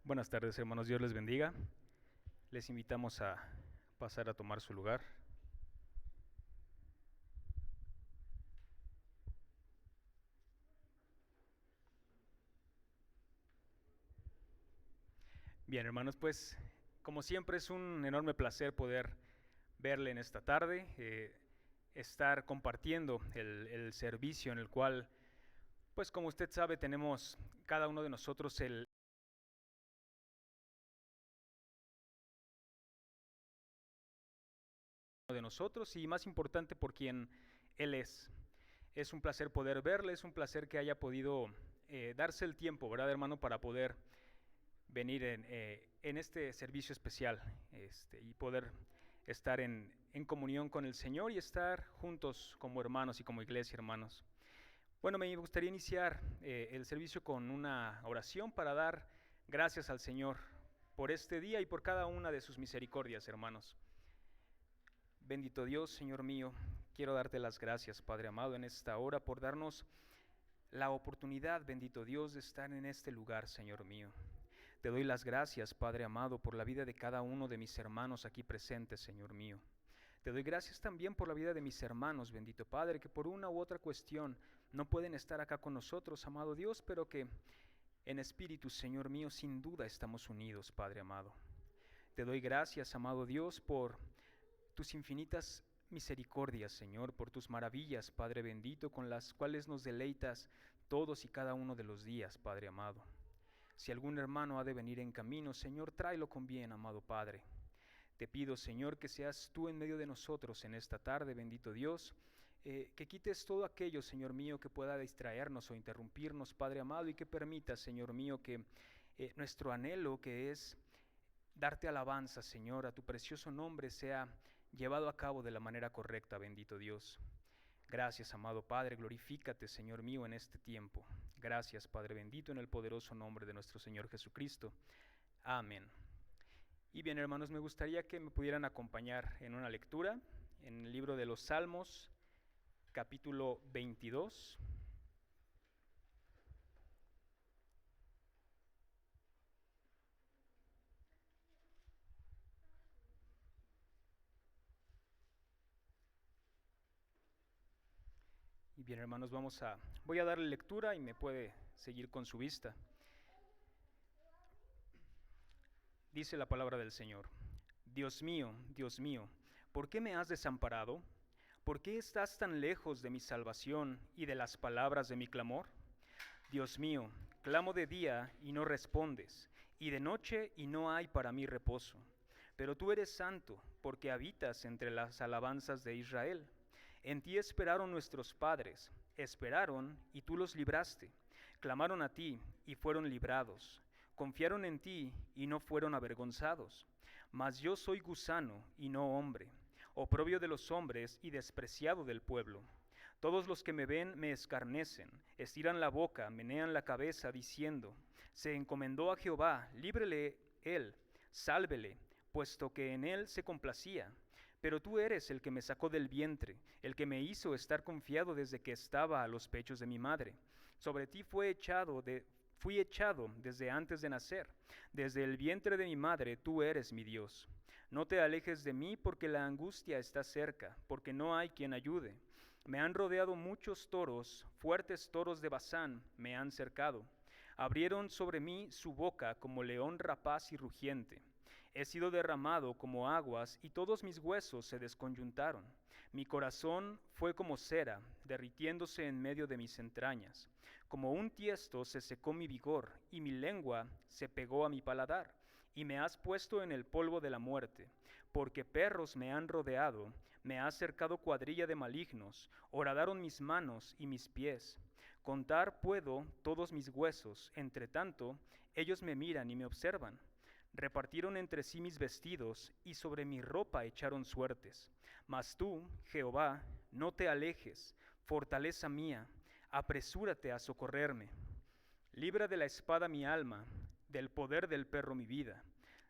Buenas tardes, hermanos. Dios les bendiga. Les invitamos a pasar a tomar su lugar. Bien, hermanos, pues como siempre es un enorme placer poder verle en esta tarde, estar compartiendo el servicio en el cual, pues como usted sabe, tenemos cada uno de nosotros el de nosotros y más importante por quien Él es. Es un placer poder verle, es un placer que haya podido darse el tiempo, ¿verdad, hermano?, para poder venir en este servicio especial y poder estar en comunión con el Señor y estar juntos como hermanos y como iglesia, hermanos. Bueno, me gustaría iniciar el servicio con una oración para dar gracias al Señor por este día y por cada una de sus misericordias, hermanos. Bendito Dios, Señor mío, quiero darte las gracias, Padre amado, en esta hora por darnos la oportunidad, bendito Dios, de estar en este lugar, Señor mío. Te doy las gracias, Padre amado, por la vida de cada uno de mis hermanos aquí presentes, Señor mío. Te doy gracias también por la vida de mis hermanos, bendito Padre, que por una u otra cuestión no pueden estar acá con nosotros, amado Dios, pero que en espíritu, Señor mío, sin duda estamos unidos, Padre amado. Te doy gracias, amado Dios, por tus infinitas misericordias, Señor, por tus maravillas, Padre bendito, con las cuales nos deleitas todos y cada uno de los días, Padre amado. Si algún hermano ha de venir en camino, Señor, tráelo con bien, amado Padre. Te pido, Señor, que seas tú en medio de nosotros en esta tarde, bendito Dios, que quites todo aquello, Señor mío, que pueda distraernos o interrumpirnos, Padre amado, y que permitas, Señor mío, que nuestro anhelo, que es darte alabanza, Señor, a tu precioso nombre, sea llevado a cabo de la manera correcta, bendito Dios. Gracias, amado Padre, glorifícate, Señor mío, en este tiempo. Gracias, Padre bendito, en el poderoso nombre de nuestro Señor Jesucristo. Amén. Y bien, hermanos, me gustaría que me pudieran acompañar en una lectura en el libro de los Salmos, capítulo 22. Y bien, hermanos, voy a darle lectura y me puede seguir con su vista. Dice la palabra del Señor: Dios mío, ¿por qué me has desamparado? ¿Por qué estás tan lejos de mi salvación y de las palabras de mi clamor? Dios mío, clamo de día y no respondes, y de noche y no hay para mí reposo. Pero tú eres santo, porque habitas entre las alabanzas de Israel. En ti esperaron nuestros padres, esperaron y tú los libraste. Clamaron a ti y fueron librados. Confiaron en ti y no fueron avergonzados. Mas yo soy gusano y no hombre, oprobio de los hombres y despreciado del pueblo. Todos los que me ven me escarnecen, estiran la boca, menean la cabeza, diciendo: Se encomendó a Jehová, líbrele él, sálvele, puesto que en él se complacía. Pero tú eres el que me sacó del vientre, el que me hizo estar confiado desde que estaba a los pechos de mi madre. Sobre ti fui echado desde antes de nacer. Desde el vientre de mi madre tú eres mi Dios. No te alejes de mí, porque la angustia está cerca, porque no hay quien ayude. Me han rodeado muchos toros, fuertes toros de Basán me han cercado. Abrieron sobre mí su boca como león rapaz y rugiente. He sido derramado como aguas y todos mis huesos se desconyuntaron. Mi corazón fue como cera, derritiéndose en medio de mis entrañas. Como un tiesto se secó mi vigor y mi lengua se pegó a mi paladar. Y me has puesto en el polvo de la muerte, porque perros me han rodeado, me ha cercado cuadrilla de malignos, horadaron mis manos y mis pies. Contar puedo todos mis huesos, entre tanto ellos me miran y me observan. Repartieron entre sí mis vestidos y sobre mi ropa echaron suertes. Mas tú, Jehová, no te alejes, fortaleza mía, apresúrate a socorrerme. Libra de la espada mi alma, del poder del perro mi vida.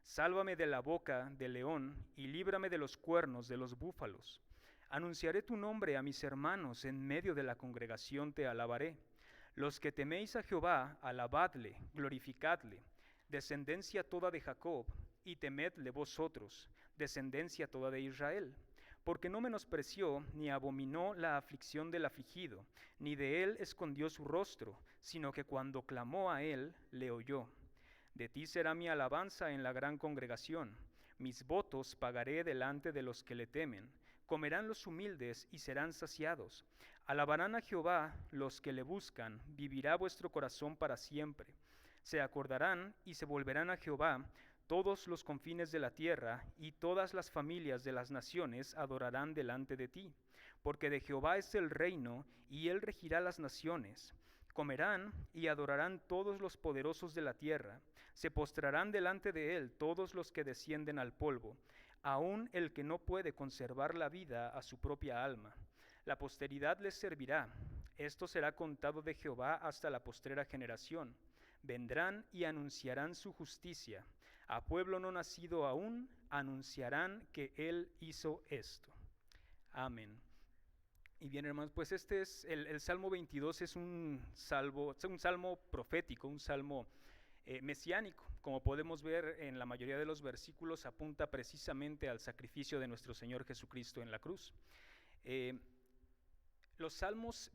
Sálvame de la boca del león y líbrame de los cuernos de los búfalos. Anunciaré tu nombre a mis hermanos, en medio de la congregación te alabaré. Los que teméis a Jehová, alabadle, glorificadle. descendencia toda de Jacob, y temedle vosotros, descendencia toda de Israel. Porque no menospreció ni abominó la aflicción del afligido, ni de él escondió su rostro, sino que cuando clamó a él, le oyó. De ti será mi alabanza en la gran congregación, mis votos pagaré delante de los que le temen. Comerán los humildes y serán saciados. Alabarán a Jehová los que le buscan, vivirá vuestro corazón para siempre. Se acordarán y se volverán a Jehová todos los confines de la tierra, y todas las familias de las naciones adorarán delante de ti. Porque de Jehová es el reino, y él regirá las naciones. Comerán y adorarán todos los poderosos de la tierra. Se postrarán delante de él todos los que descienden al polvo, aun el que no puede conservar la vida a su propia alma. La posteridad les servirá. Esto será contado de Jehová hasta la postrera generación. Vendrán y anunciarán su justicia. A pueblo no nacido aún anunciarán que él hizo esto. Amén. Y bien, hermanos, pues este es el Salmo 22, es un salmo profético, un salmo mesiánico. Como podemos ver en la mayoría de los versículos, apunta precisamente al sacrificio de nuestro Señor Jesucristo en la cruz. Los salmos,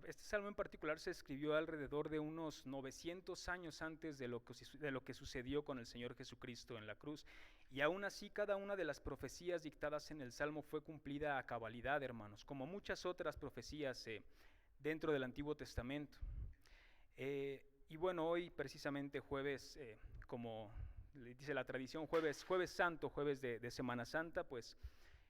este salmo en particular se escribió alrededor de unos 900 años antes de lo que sucedió con el Señor Jesucristo en la cruz. Y aún así, cada una de las profecías dictadas en el salmo fue cumplida a cabalidad, hermanos, como muchas otras profecías dentro del Antiguo Testamento. Y bueno, hoy precisamente jueves, como dice la tradición, jueves santo, jueves de Semana Santa, pues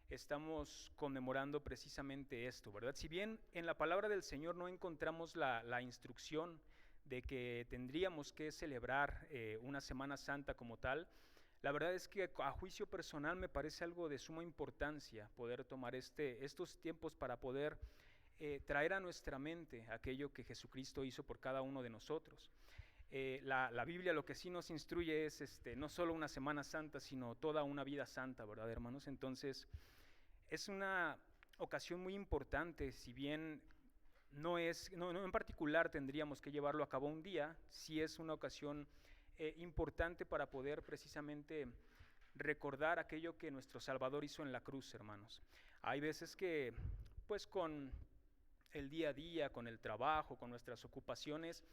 estamos conmemorando precisamente esto, ¿verdad? Si bien en la palabra del Señor no encontramos la instrucción de que tendríamos que celebrar una Semana Santa como tal, la verdad es que a juicio personal me parece algo de suma importancia poder tomar estos tiempos para poder traer a nuestra mente aquello que Jesucristo hizo por cada uno de nosotros. La Biblia lo que sí nos instruye es no solo una Semana Santa, sino toda una vida santa, ¿verdad, hermanos? Entonces, es una ocasión muy importante, si bien no en particular tendríamos que llevarlo a cabo un día, sí es una ocasión importante para poder precisamente recordar aquello que nuestro Salvador hizo en la cruz, hermanos. Hay veces que, pues con el día a día, con el trabajo, con nuestras ocupaciones,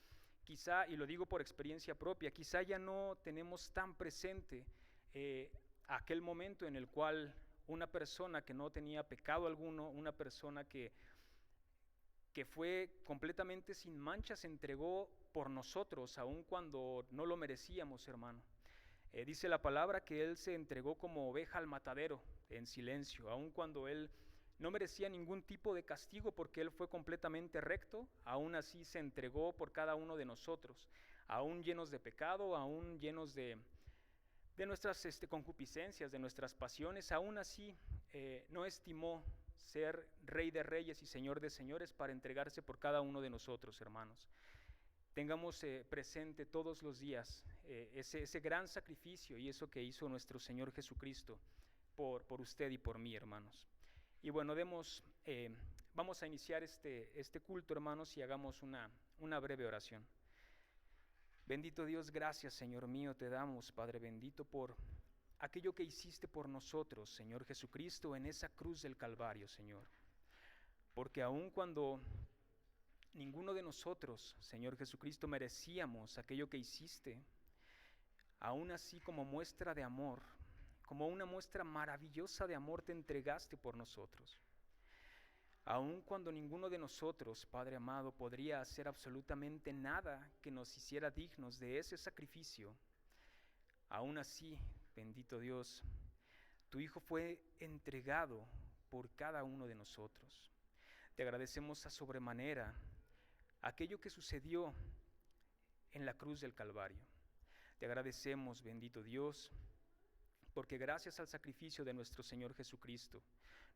quizá, y lo digo por experiencia propia, quizá ya no tenemos tan presente aquel momento en el cual una persona que no tenía pecado alguno, una persona que fue completamente sin mancha, se entregó por nosotros, aun cuando no lo merecíamos, hermano. Dice la palabra que Él se entregó como oveja al matadero, en silencio, aun cuando Él no merecía ningún tipo de castigo porque Él fue completamente recto, aún así se entregó por cada uno de nosotros, aún llenos de pecado, aún llenos de nuestras concupiscencias, de nuestras pasiones, aún así no estimó ser Rey de Reyes y Señor de Señores para entregarse por cada uno de nosotros, hermanos. Tengamos presente todos los días ese gran sacrificio y eso que hizo nuestro Señor Jesucristo por usted y por mí, hermanos. Y bueno, vamos a iniciar este culto, hermanos, y hagamos una breve oración. Bendito Dios, gracias, Señor mío, te damos, Padre bendito, por aquello que hiciste por nosotros, Señor Jesucristo, en esa cruz del Calvario, Señor. Porque aun cuando ninguno de nosotros, Señor Jesucristo, merecíamos aquello que hiciste, aún así como muestra de amor, como una muestra maravillosa de amor, te entregaste por nosotros. Aun cuando ninguno de nosotros, Padre amado, podría hacer absolutamente nada que nos hiciera dignos de ese sacrificio, aún así, bendito Dios, tu Hijo fue entregado por cada uno de nosotros. Te agradecemos a sobremanera aquello que sucedió en la cruz del Calvario. Te agradecemos, bendito Dios, porque gracias al sacrificio de nuestro Señor Jesucristo,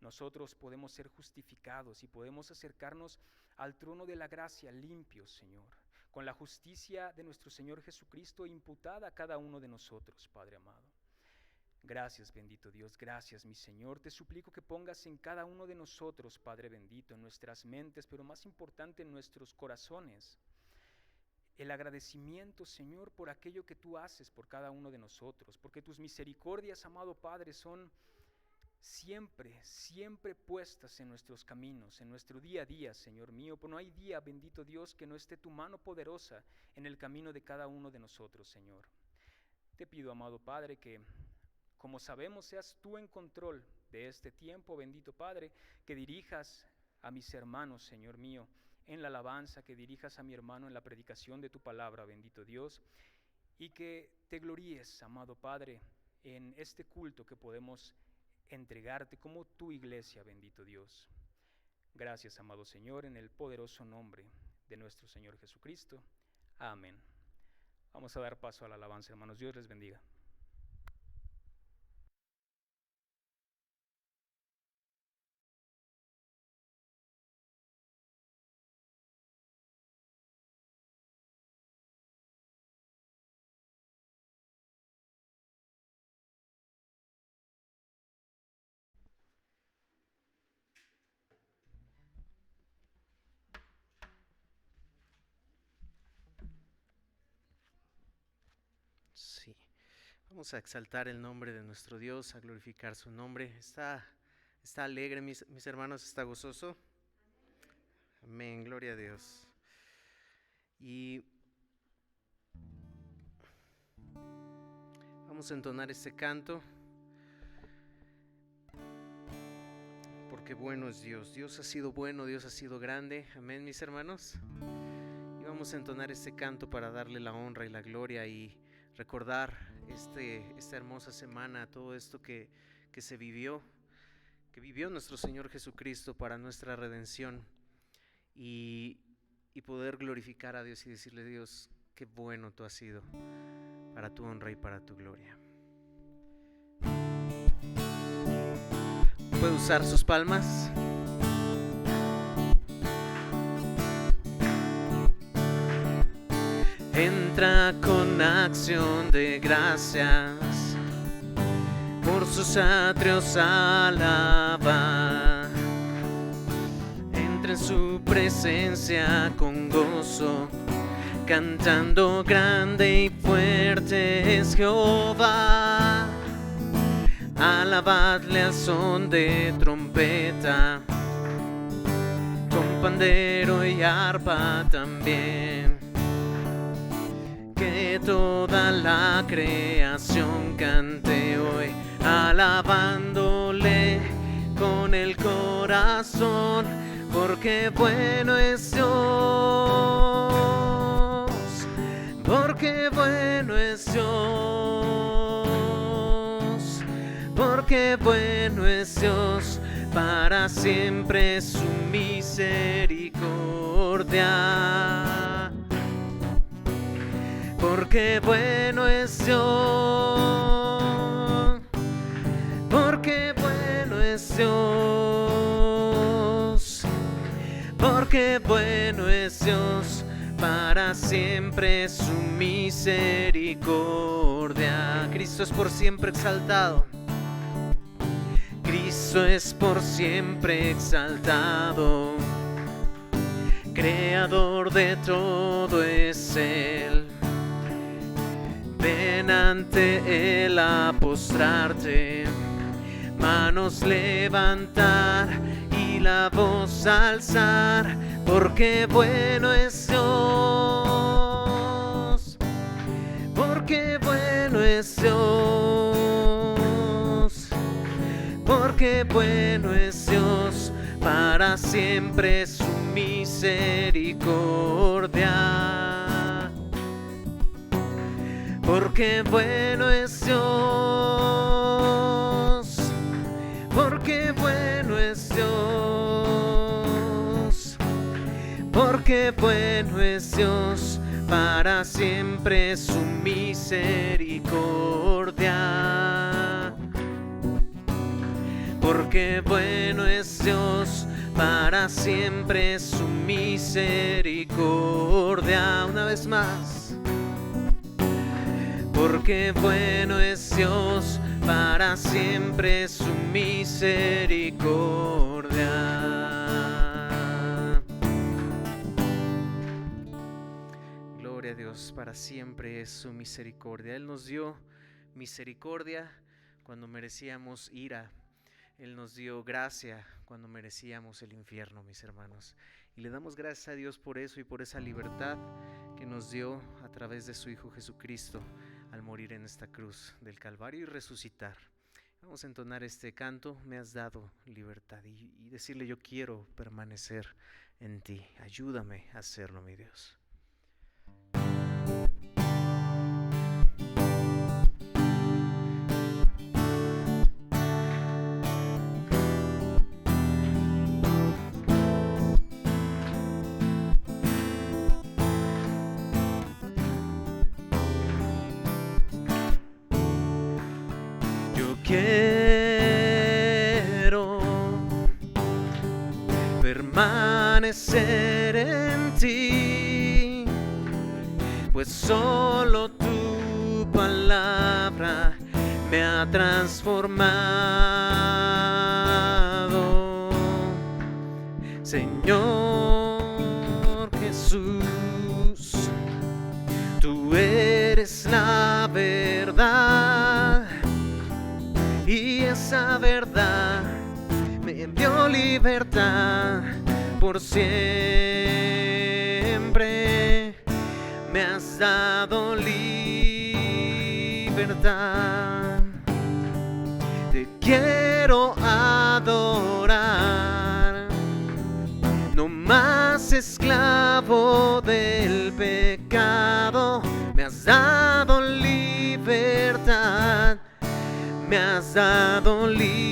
nosotros podemos ser justificados y podemos acercarnos al trono de la gracia limpios, Señor, con la justicia de nuestro Señor Jesucristo imputada a cada uno de nosotros, Padre amado. Gracias, bendito Dios, gracias, mi Señor. Te suplico que pongas en cada uno de nosotros, Padre bendito, en nuestras mentes, pero más importante en nuestros corazones, el agradecimiento, Señor, por aquello que tú haces por cada uno de nosotros, porque tus misericordias, amado Padre, son siempre puestas en nuestros caminos, en nuestro día a día, Señor mío. Pues no hay día, bendito Dios, que no esté tu mano poderosa en el camino de cada uno de nosotros, Señor. Te pido, amado Padre, que como sabemos seas tú en control de este tiempo, bendito Padre, que dirijas a mis hermanos, Señor mío, en la alabanza, que dirijas a mi hermano en la predicación de tu palabra, bendito Dios, y que te gloríes, amado Padre, en este culto que podemos entregarte como tu iglesia, bendito Dios. Gracias, amado Señor, en el poderoso nombre de nuestro Señor Jesucristo. Amén. Vamos a dar paso a la alabanza, hermanos. Dios les bendiga. Sí, vamos a exaltar el nombre de nuestro Dios, a glorificar su nombre. Está alegre, mis hermanos, está gozoso. Amén, gloria a Dios. Y vamos a entonar este canto, porque bueno es Dios. Dios ha sido bueno, Dios ha sido grande. Amén, mis hermanos. Y vamos a entonar este canto para darle la honra y la gloria y recordar esta hermosa semana, todo esto que se vivió, que vivió nuestro Señor Jesucristo para nuestra redención, y poder glorificar a Dios y decirle: Dios, qué bueno tú has sido, para tu honra y para tu gloria. ¿Puede usar sus palmas? Entra con acción de gracias, por sus atrios alaba. Entra en su presencia con gozo, cantando: grande y fuerte es Jehová. Alabadle al son de trompeta, con pandero y arpa también. Que toda la creación cante hoy, alabándole con el corazón, porque bueno es Dios, porque bueno es Dios, porque bueno es Dios, para siempre su misericordia. Porque bueno es Dios, porque bueno es Dios, porque bueno es Dios, para siempre su misericordia. Cristo es por siempre exaltado, Cristo es por siempre exaltado, creador de todo es Él. Ven ante Él a postrarte, manos levantar y la voz alzar, porque bueno es Dios, porque bueno es Dios, porque bueno es Dios, para siempre su misericordia. Porque bueno es Dios, porque bueno es Dios, porque bueno es Dios, para siempre su misericordia. Porque bueno es Dios, para siempre su misericordia. Una vez más. Porque bueno es Dios, para siempre su misericordia. Gloria pues para siempre es su misericordia. Él nos dio misericordia cuando merecíamos ira. Él nos dio gracia cuando merecíamos el infierno, mis hermanos. Y le damos gracias a Dios por eso y por esa libertad que nos dio a través de su Hijo Jesucristo al morir en esta cruz del Calvario y resucitar. Vamos a entonar este canto, me has dado libertad, y decirle: yo quiero permanecer en ti. Ayúdame a hacerlo, mi Dios. Quiero permanecer en ti, pues solo tu palabra me ha transformado. Señor Jesús, tú eres la verdad. Y esa verdad me dio libertad por siempre. Me has dado libertad. Te quiero adorar, no más esclavo del pecado. Me has dado libertad. Me has dado libertad.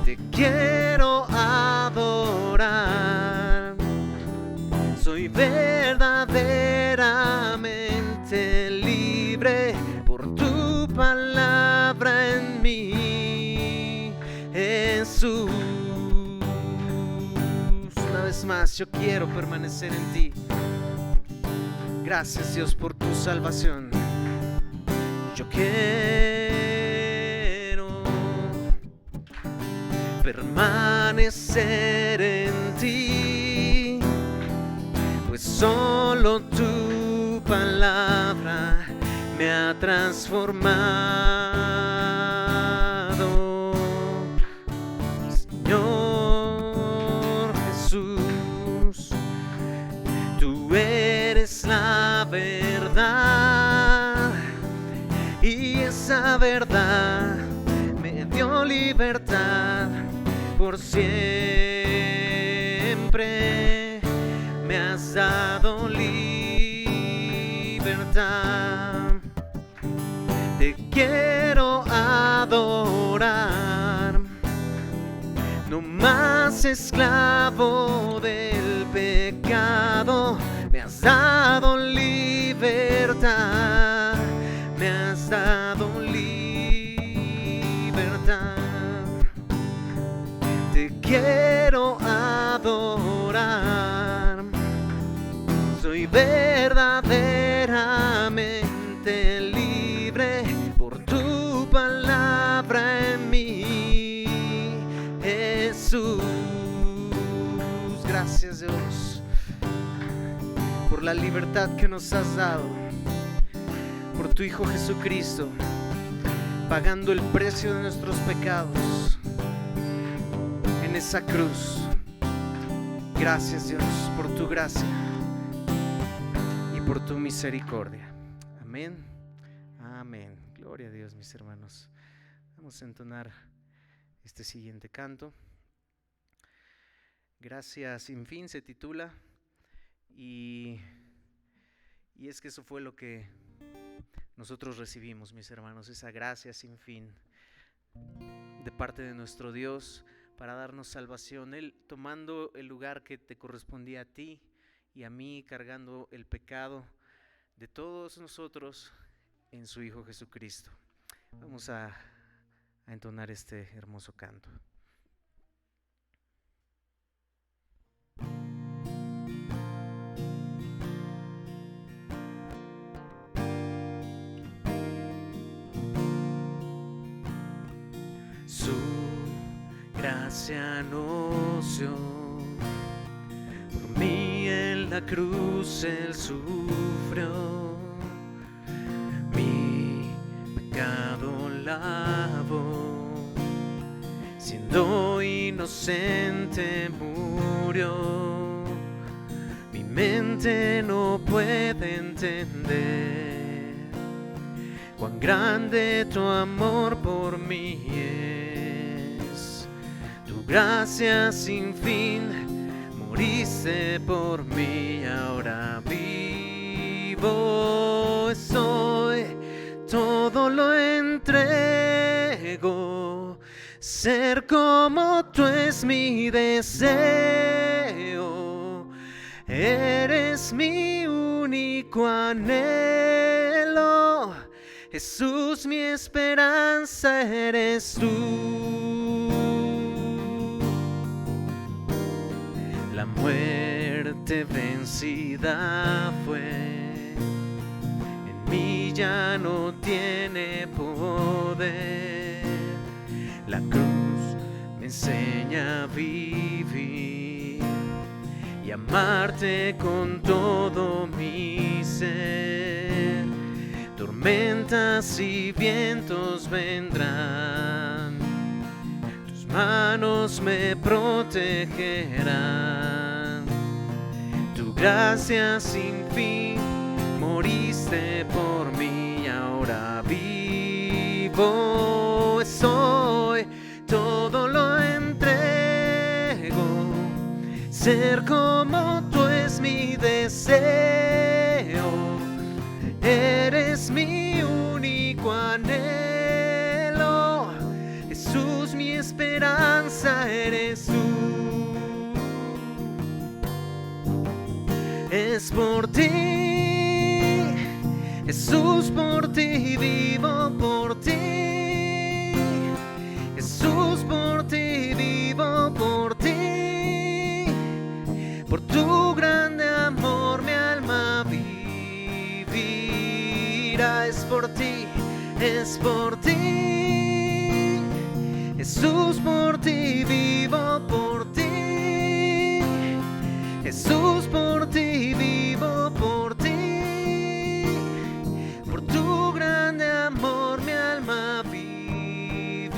Te quiero adorar. Soy verdaderamente libre por tu palabra en mí, Jesús. Una vez más, yo quiero permanecer en ti. Gracias, Dios, por tu salvación. Yo quiero permanecer en ti, pues solo tu palabra me ha transformado. Señor Jesús, tú eres la verdad, y esa verdad me dio libertad por siempre. Me has dado libertad. Te quiero adorar, no más esclavo del pecado. Me has dado libertad, me has dado libertad. Te quiero adorar, soy verdaderamente libre por tu palabra en mí, Jesús. Gracias, Dios, por la libertad que nos has dado, por tu Hijo Jesucristo, pagando el precio de nuestros pecados en esa cruz. Gracias, Dios, por tu gracia y por tu misericordia. Amén, amén. Gloria a Dios, mis hermanos. Vamos a entonar este siguiente canto. Gracia sin fin se titula, y es que eso fue lo que nosotros recibimos, mis hermanos, esa gracia sin fin de parte de nuestro Dios para darnos salvación. Él tomando el lugar que te correspondía a ti y a mí, cargando el pecado de todos nosotros en su Hijo Jesucristo. Vamos a entonar este hermoso canto. Su gracia nos dio por mí la cruz Él sufrió, mi pecado lavó, siendo inocente murió. Mi mente no puede entender cuán grande tu amor por mí es. Tu gracia sin fin, moriste por mí, ahora vivo estoy, todo lo entrego. Ser como tú es mi deseo, eres mi único anhelo. Jesús, mi esperanza eres tú. La muerte vencida fue, en mí ya no tiene poder. La cruz me enseña a vivir y amarte con todo mi ser. Tormentas y vientos vendrán, tus manos me protegerán. Tu gracia sin fin, moriste por mí, ahora vivo estoy, todo lo entrego. Ser como tú es mi deseo, eres mi único anhelo. Jesús, mi esperanza eres tú. Es por ti, Jesús, por ti vivo, por ti. Jesús, por ti vivo, por ti. Por tu grande amor mi alma vivirá. Es por ti, es por ti. Jesús, por ti vivo, por ti. Jesús, por ti vivo, por ti. Por tu grande amor mi alma vivirá.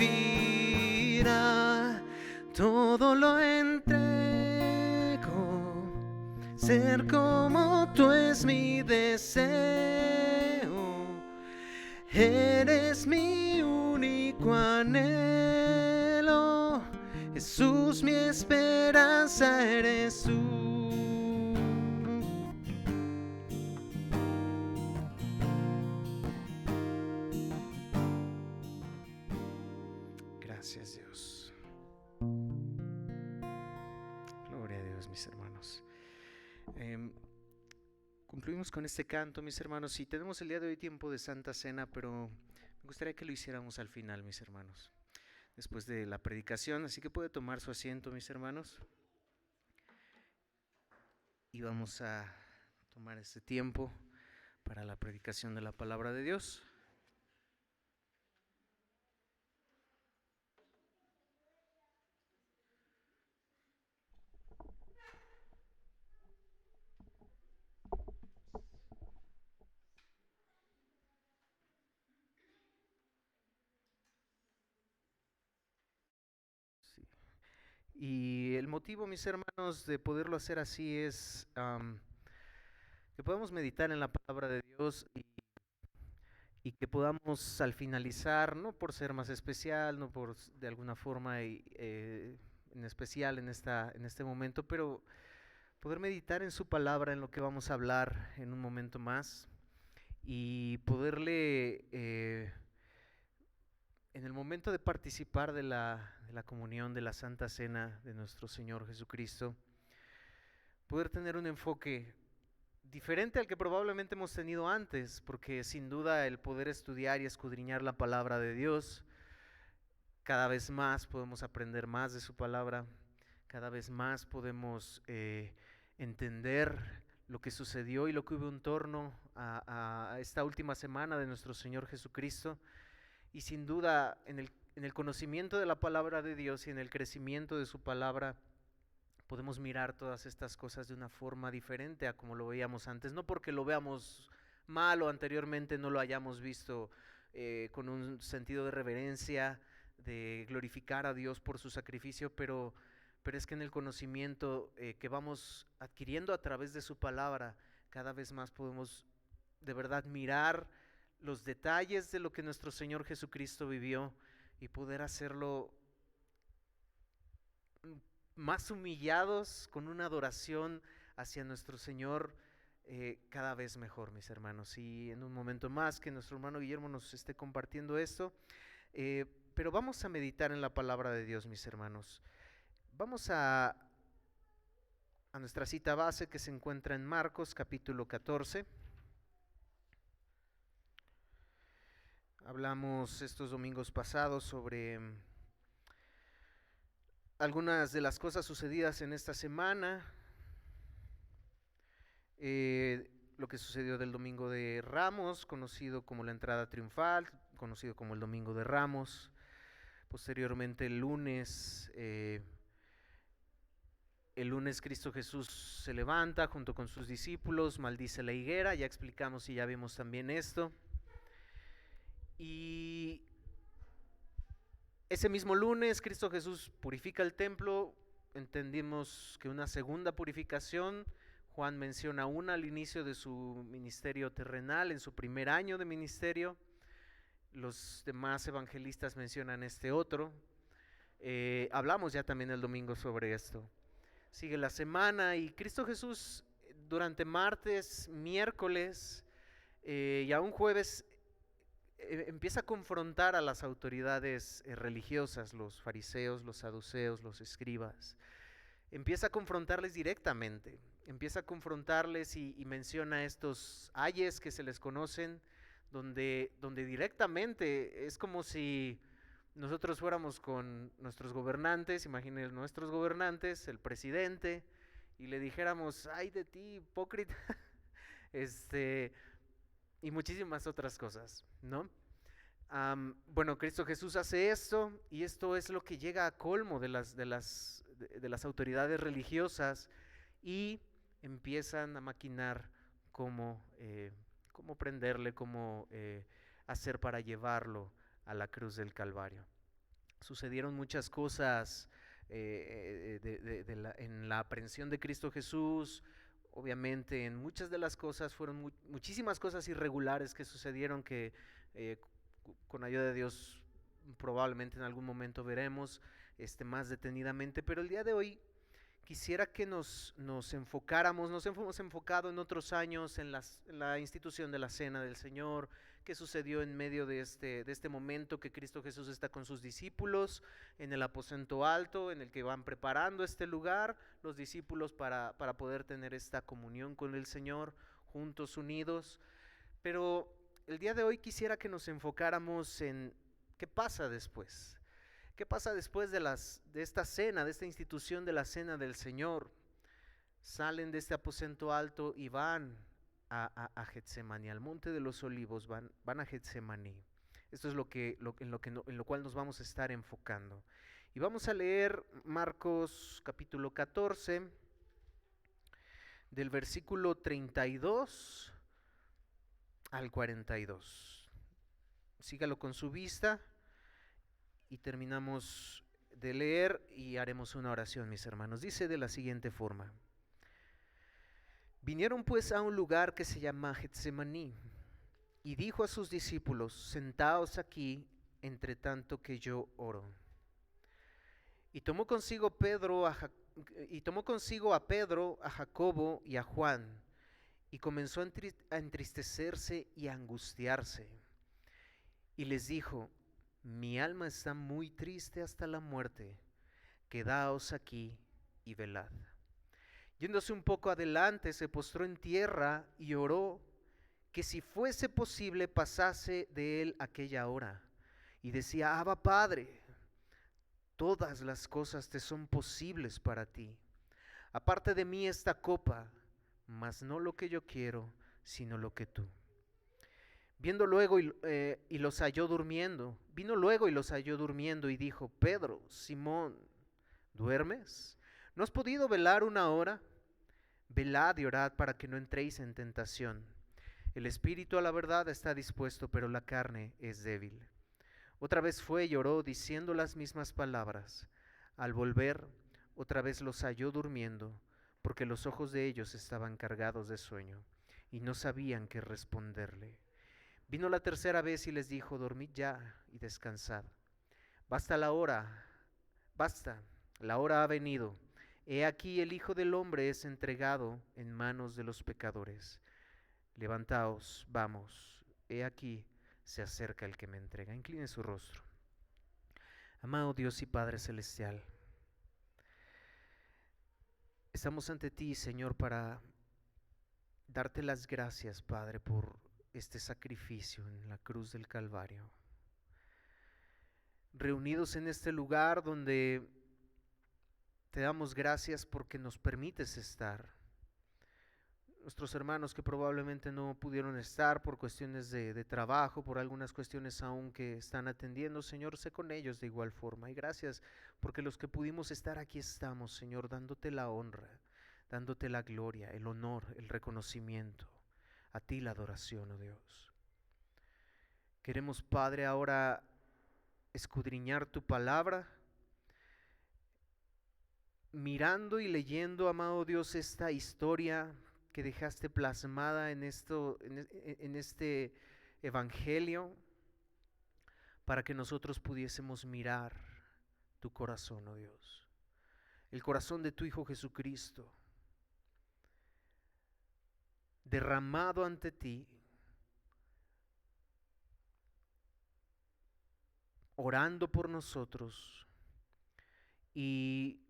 Todo lo entrego. Ser como tú es mi deseo. Eres mi único anhelo. Jesús, mi esperanza eres tú. Gracias, Dios. Gloria a Dios, mis hermanos. Concluimos con este canto, mis hermanos, y tenemos el día de hoy tiempo de Santa Cena, pero me gustaría que lo hiciéramos al final, mis hermanos, después de la predicación, así que puede tomar su asiento, mis hermanos, y vamos a tomar este tiempo para la predicación de la palabra de Dios. Y el motivo, mis hermanos, de poderlo hacer así es que podamos meditar en la palabra de Dios y que podamos al finalizar, no por ser más especial, no por de alguna forma en especial en este momento, pero poder meditar en su palabra, en lo que vamos a hablar en un momento más, y poderle en el momento de participar de la comunión, de la Santa Cena de nuestro Señor Jesucristo, poder tener un enfoque diferente al que probablemente hemos tenido antes, porque sin duda el poder estudiar y escudriñar la palabra de Dios, cada vez más podemos aprender más de su palabra, cada vez más podemos entender lo que sucedió y lo que hubo en torno a esta última semana de nuestro Señor Jesucristo. Y sin duda en el conocimiento de la palabra de Dios y en el crecimiento de su palabra podemos mirar todas estas cosas de una forma diferente a como lo veíamos antes, no porque lo veamos mal o anteriormente no lo hayamos visto con un sentido de reverencia, de glorificar a Dios por su sacrificio, pero es que en el conocimiento que vamos adquiriendo a través de su palabra, cada vez más podemos de verdad mirar los detalles de lo que nuestro Señor Jesucristo vivió y poder hacerlo más humillados, con una adoración hacia nuestro Señor cada vez mejor, mis hermanos. Y en un momento más que nuestro hermano Guillermo nos esté compartiendo esto, pero vamos a meditar en la palabra de Dios, mis hermanos. Vamos a nuestra cita base que se encuentra en Marcos capítulo 14. Hablamos estos domingos pasados sobre algunas de las cosas sucedidas en esta semana, lo que sucedió del Domingo de Ramos, conocido como la entrada triunfal, conocido como el Domingo de Ramos. Posteriormente el lunes Cristo Jesús se levanta junto con sus discípulos, maldice la higuera, ya explicamos y ya vimos también esto. Y ese mismo lunes Cristo Jesús purifica el templo, entendimos que una segunda purificación, Juan menciona una al inicio de su ministerio terrenal, en su primer año de ministerio, los demás evangelistas mencionan este otro, hablamos ya también el domingo sobre esto. Sigue la semana y Cristo Jesús durante martes, miércoles y aún jueves empieza a confrontar a las autoridades religiosas, los fariseos, los saduceos, los escribas. Empieza a confrontarles directamente, empieza a confrontarles y menciona estos ayes que se les conocen, donde directamente es como si nosotros fuéramos con nuestros gobernantes, imaginen nuestros gobernantes, el presidente, y le dijéramos, ay de ti, hipócrita, y muchísimas otras cosas, ¿no? Bueno, Cristo Jesús hace esto, y esto es lo que llega a colmo de las autoridades religiosas, y empiezan a maquinar cómo prenderle, cómo hacer para llevarlo a la cruz del Calvario. Sucedieron muchas cosas en la aprehensión de Cristo Jesús. Obviamente en muchas de las cosas fueron muchísimas cosas irregulares que sucedieron que con ayuda de Dios probablemente en algún momento veremos más detenidamente, pero el día de hoy quisiera que nos enfocáramos, nos hemos enfocado en otros años en la institución de la Cena del Señor, que sucedió en medio de este momento que Cristo Jesús está con sus discípulos en el aposento alto, en el que van preparando este lugar, los discípulos para poder tener esta comunión con el Señor, juntos, unidos. Pero el día de hoy quisiera que nos enfocáramos en qué pasa después. ¿Qué pasa después de esta cena, de esta institución de la Cena del Señor? Salen de este aposento alto y van a Getsemaní, al Monte de los Olivos, van a Getsemaní. Esto es en lo cual nos vamos a estar enfocando. Y vamos a leer Marcos capítulo 14, del versículo 32 al 42. Sígalo con su vista y terminamos de leer y haremos una oración, mis hermanos. Dice de la siguiente forma: vinieron pues a un lugar que se llama Getsemaní, y dijo a sus discípulos: sentaos aquí, entre tanto que yo oro. Y tomó consigo a Pedro, a Jacobo y a Juan, y comenzó a entristecerse y a angustiarse. Y les dijo: mi alma está muy triste hasta la muerte, quedaos aquí y velad. Yéndose un poco adelante, se postró en tierra y oró que si fuese posible pasase de él aquella hora. Y decía: Abba, Padre, todas las cosas te son posibles para ti. Aparte de mí esta copa, mas no lo que yo quiero, sino lo que tú. Vino luego y los halló durmiendo y dijo: Pedro, Simón, ¿duermes? ¿No has podido velar una hora? Velad y orad para que no entréis en tentación. El espíritu a la verdad está dispuesto, pero la carne es débil. Otra vez fue y oró diciendo las mismas palabras. Al volver, otra vez los halló durmiendo, porque los ojos de ellos estaban cargados de sueño, y no sabían qué responderle. Vino la tercera vez y les dijo: dormid ya y descansad. Basta, la hora ha venido. He aquí el Hijo del Hombre es entregado en manos de los pecadores. Levantaos, vamos, he aquí se acerca el que me entrega. Incline su rostro. Amado Dios y Padre Celestial, estamos ante ti, Señor, para darte las gracias, Padre, por este sacrificio en la cruz del Calvario. Reunidos en este lugar donde te damos gracias porque nos permites estar. Nuestros hermanos que probablemente no pudieron estar por cuestiones de trabajo, por algunas cuestiones aún que están atendiendo, Señor, sé con ellos de igual forma. Y gracias porque los que pudimos estar aquí estamos, Señor, dándote la honra, dándote la gloria, el honor, el reconocimiento, a ti la adoración, oh Dios. Queremos, Padre, ahora escudriñar tu palabra, mirando y leyendo, amado Dios, esta historia que dejaste plasmada en este evangelio, para que nosotros pudiésemos mirar tu corazón, oh Dios, el corazón de tu Hijo Jesucristo, derramado ante ti, orando por nosotros y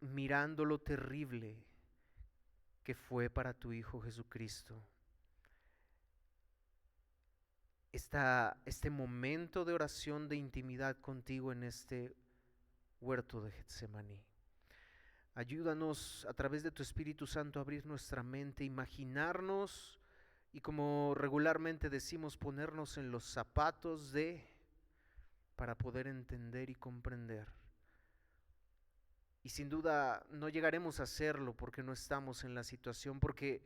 mirando lo terrible que fue para tu Hijo Jesucristo. Este momento de oración, de intimidad contigo en este huerto de Getsemaní. Ayúdanos a través de tu Espíritu Santo a abrir nuestra mente, imaginarnos y, como regularmente decimos, ponernos en los zapatos para poder entender y comprender. Y sin duda no llegaremos a hacerlo porque no estamos en la situación, porque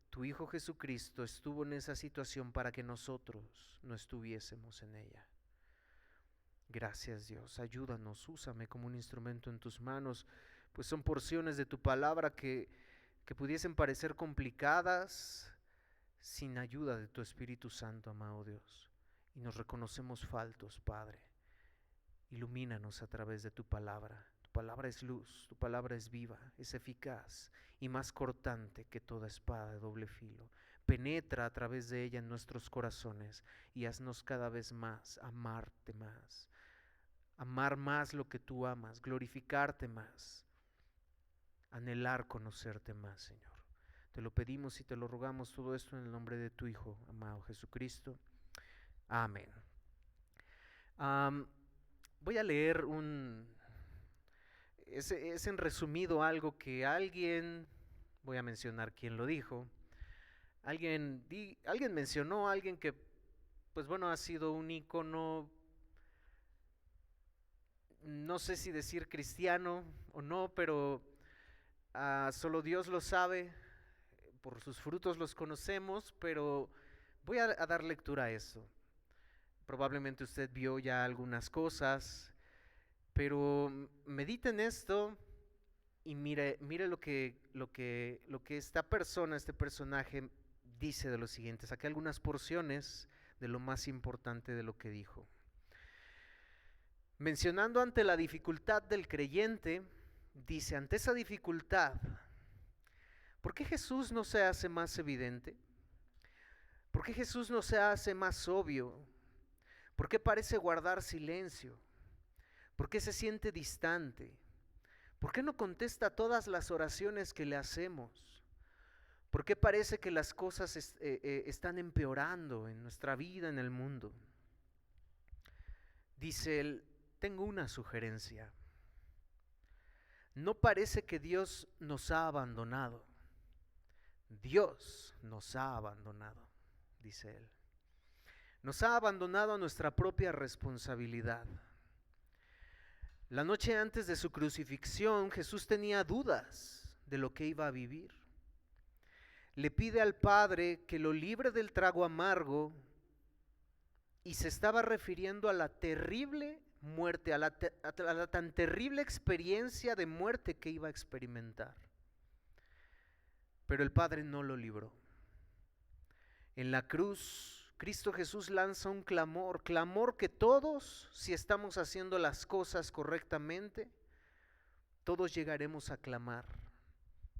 tu Hijo Jesucristo estuvo en esa situación para que nosotros no estuviésemos en ella. Gracias, Dios, ayúdanos, úsame como un instrumento en tus manos, pues son porciones de tu palabra que pudiesen parecer complicadas sin ayuda de tu Espíritu Santo, amado Dios. Y nos reconocemos faltos, Padre. Ilumínanos a través de tu palabra. Tu palabra es luz, tu palabra es viva, es eficaz y más cortante que toda espada de doble filo. Penetra a través de ella en nuestros corazones y haznos cada vez más amarte más, amar más lo que tú amas, glorificarte más, anhelar conocerte más, Señor. Te lo pedimos y te lo rogamos todo esto en el nombre de tu Hijo, amado Jesucristo. Amén. Voy a leer es en resumido algo que alguien, voy a mencionar quién lo dijo, alguien mencionó, alguien que, pues bueno, ha sido un ícono, no sé si decir cristiano o no, pero solo Dios lo sabe, por sus frutos los conocemos, pero voy a dar lectura a eso. Probablemente usted vio ya algunas cosas, pero medite en esto y mire lo que esta persona, este personaje dice de lo siguiente. Saqué algunas porciones de lo más importante de lo que dijo. Mencionando ante la dificultad del creyente, dice: ante esa dificultad, ¿por qué Jesús no se hace más evidente? ¿Por qué Jesús no se hace más obvio? ¿Por qué parece guardar silencio? ¿Por qué se siente distante? ¿Por qué no contesta todas las oraciones que le hacemos? ¿Por qué parece que las cosas están empeorando en nuestra vida, en el mundo? Dice él: tengo una sugerencia. No parece que Dios nos ha abandonado. Dios nos ha abandonado, dice él. Nos ha abandonado a nuestra propia responsabilidad. La noche antes de su crucifixión, Jesús tenía dudas de lo que iba a vivir. Le pide al Padre que lo libre del trago amargo y se estaba refiriendo a la terrible muerte, a la tan terrible experiencia de muerte que iba a experimentar. Pero el Padre no lo libró. En la cruz, Cristo Jesús lanza un clamor que todos, si estamos haciendo las cosas correctamente, todos llegaremos a clamar: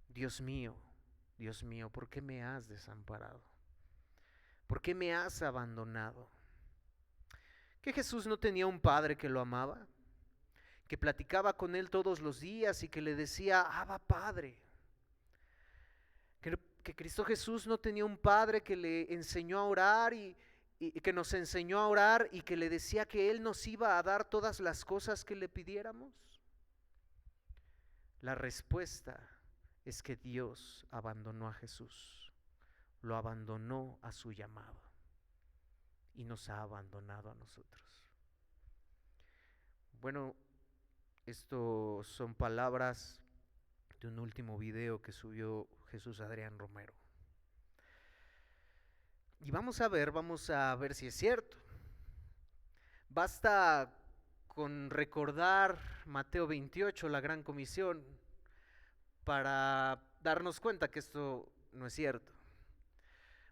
Dios mío, ¿por qué me has desamparado? ¿Por qué me has abandonado? ¿Que Jesús no tenía un Padre que lo amaba? Que platicaba con él todos los días y que le decía: Abba, Padre. Que Cristo Jesús no tenía un Padre que le enseñó a orar y que nos enseñó a orar y que le decía que Él nos iba a dar todas las cosas que le pidiéramos. La respuesta es que Dios abandonó a Jesús, lo abandonó a su llamado y nos ha abandonado a nosotros. Bueno, esto son palabras de un último video que subió Jesús Adrián Romero. Y vamos a ver si es cierto. Basta con recordar Mateo 28, la gran comisión, para darnos cuenta que esto no es cierto.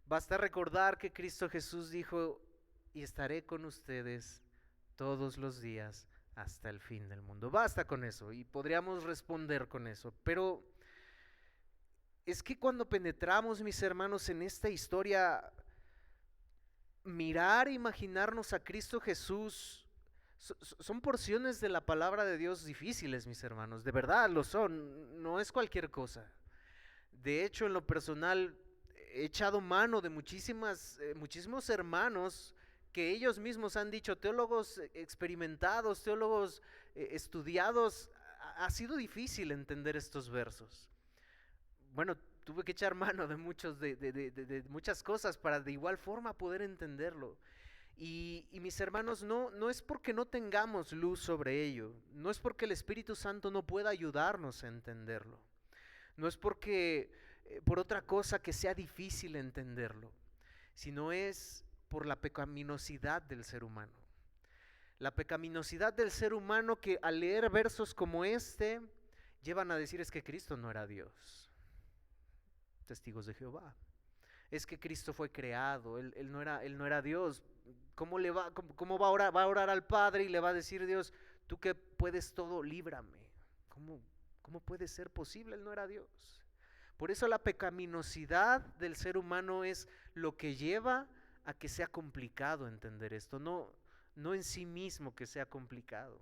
Basta recordar que Cristo Jesús dijo: y estaré con ustedes todos los días hasta el fin del mundo. Basta con eso y podríamos responder con eso, pero es que cuando penetramos, mis hermanos, en esta historia, mirar e imaginarnos a Cristo Jesús son porciones de la palabra de Dios difíciles, mis hermanos, de verdad lo son, no es cualquier cosa. De hecho, en lo personal, he echado mano de muchísimos hermanos que ellos mismos han dicho, teólogos experimentados, teólogos estudiados, ha sido difícil entender estos versos. Bueno, tuve que echar mano de muchas cosas para de igual forma poder entenderlo. Y mis hermanos, no es porque no tengamos luz sobre ello, no es porque el Espíritu Santo no pueda ayudarnos a entenderlo, no es porque por otra cosa que sea difícil entenderlo, sino es por la pecaminosidad del ser humano. La pecaminosidad del ser humano que al leer versos como este llevan a decir: es que Cristo no era Dios. Testigos de Jehová. Es que Cristo fue creado, él no era Dios. ¿Cómo va a orar al Padre y le va a decir Dios: tú que puedes todo, líbrame? ¿Cómo puede ser posible? Él no era Dios. Por eso la pecaminosidad del ser humano es lo que lleva a que sea complicado entender esto, no en sí mismo que sea complicado.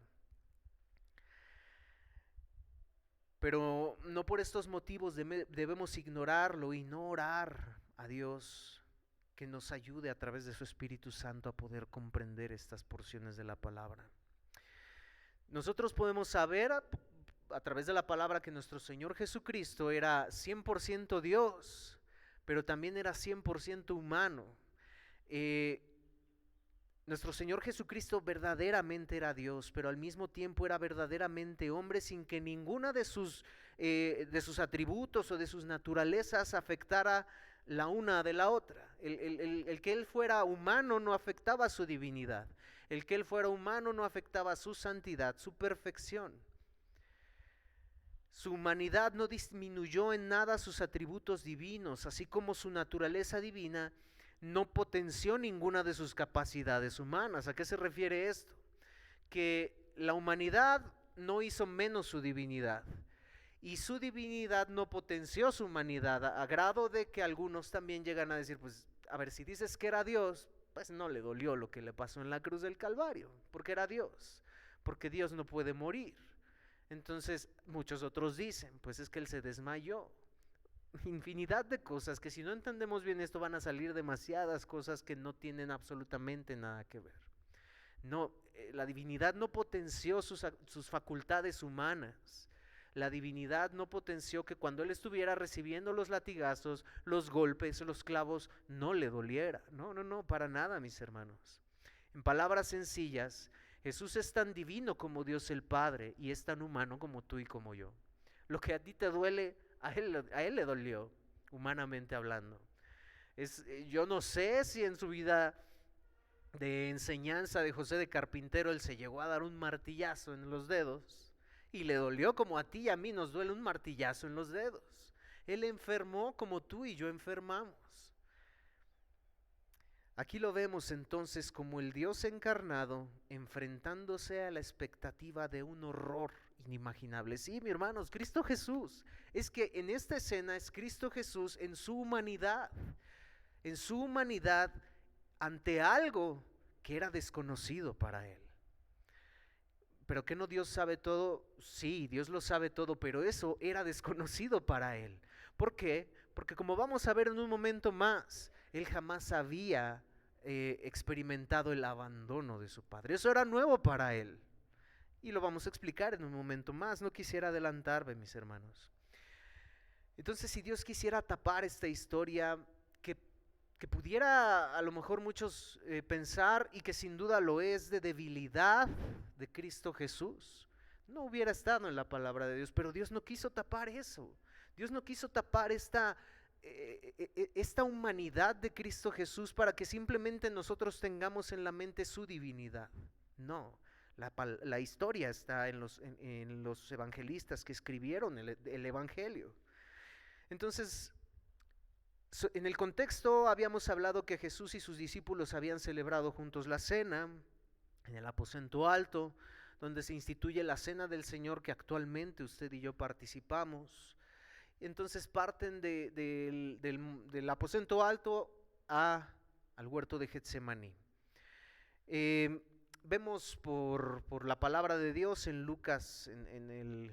Pero no por estos motivos debemos ignorarlo y no orar a Dios que nos ayude a través de su Espíritu Santo a poder comprender estas porciones de la palabra. Nosotros podemos saber a través de la palabra que nuestro Señor Jesucristo era 100% Dios, pero también era 100% humano. Nuestro Señor Jesucristo verdaderamente era Dios, pero al mismo tiempo era verdaderamente hombre, sin que ninguna de sus atributos o de sus naturalezas afectara la una de la otra. El que Él fuera humano no afectaba su divinidad. El que Él fuera humano no afectaba su santidad, su perfección. Su humanidad no disminuyó en nada sus atributos divinos, así como su naturaleza divina no potenció ninguna de sus capacidades humanas. ¿A qué se refiere esto? Que la humanidad no hizo menos su divinidad y su divinidad no potenció su humanidad, a grado de que algunos también llegan a decir: pues a ver, si dices que era Dios, pues no le dolió lo que le pasó en la cruz del Calvario, porque era Dios, porque Dios no puede morir. Entonces muchos otros dicen: pues es que Él se desmayó. Infinidad de cosas que, si no entendemos bien esto, van a salir demasiadas cosas que no tienen absolutamente nada que ver. No, la divinidad no potenció sus facultades humanas. La divinidad no potenció que cuando Él estuviera recibiendo los latigazos, los golpes, los clavos, no le doliera. No, para nada, mis hermanos. En palabras sencillas, Jesús es tan divino como Dios el Padre y es tan humano como tú y como yo. Lo que a ti te duele, a él le dolió, humanamente hablando. Yo no sé si en su vida de enseñanza de José de Carpintero él se llegó a dar un martillazo en los dedos y le dolió como a ti y a mí nos duele un martillazo en los dedos. Él enfermó como tú y yo enfermamos. Aquí lo vemos entonces como el Dios encarnado enfrentándose a la expectativa de un horror inimaginable. Sí, mi hermanos, Cristo Jesús. Es que en esta escena es Cristo Jesús en su humanidad ante algo que era desconocido para él. ¿Pero qué no Dios sabe todo? Sí, Dios lo sabe todo, pero eso era desconocido para él. ¿Por qué? Porque como vamos a ver en un momento más, él jamás había experimentado el abandono de su padre. Eso era nuevo para él. Y lo vamos a explicar en un momento más. No quisiera adelantarme, mis hermanos. Entonces, si Dios quisiera tapar esta historia que pudiera a lo mejor muchos pensar, y que sin duda lo es, de debilidad de Cristo Jesús, no hubiera estado en la palabra de Dios, pero Dios no quiso tapar eso. Dios no quiso tapar esta humanidad de Cristo Jesús para que simplemente nosotros tengamos en la mente su divinidad. No, la historia está en los evangelistas que escribieron el Evangelio. Entonces, en el contexto habíamos hablado que Jesús y sus discípulos habían celebrado juntos la cena en el aposento alto, donde se instituye la cena del Señor que actualmente usted y yo participamos. Entonces parten del aposento alto al huerto de Getsemaní. Vemos por la palabra de Dios en Lucas, en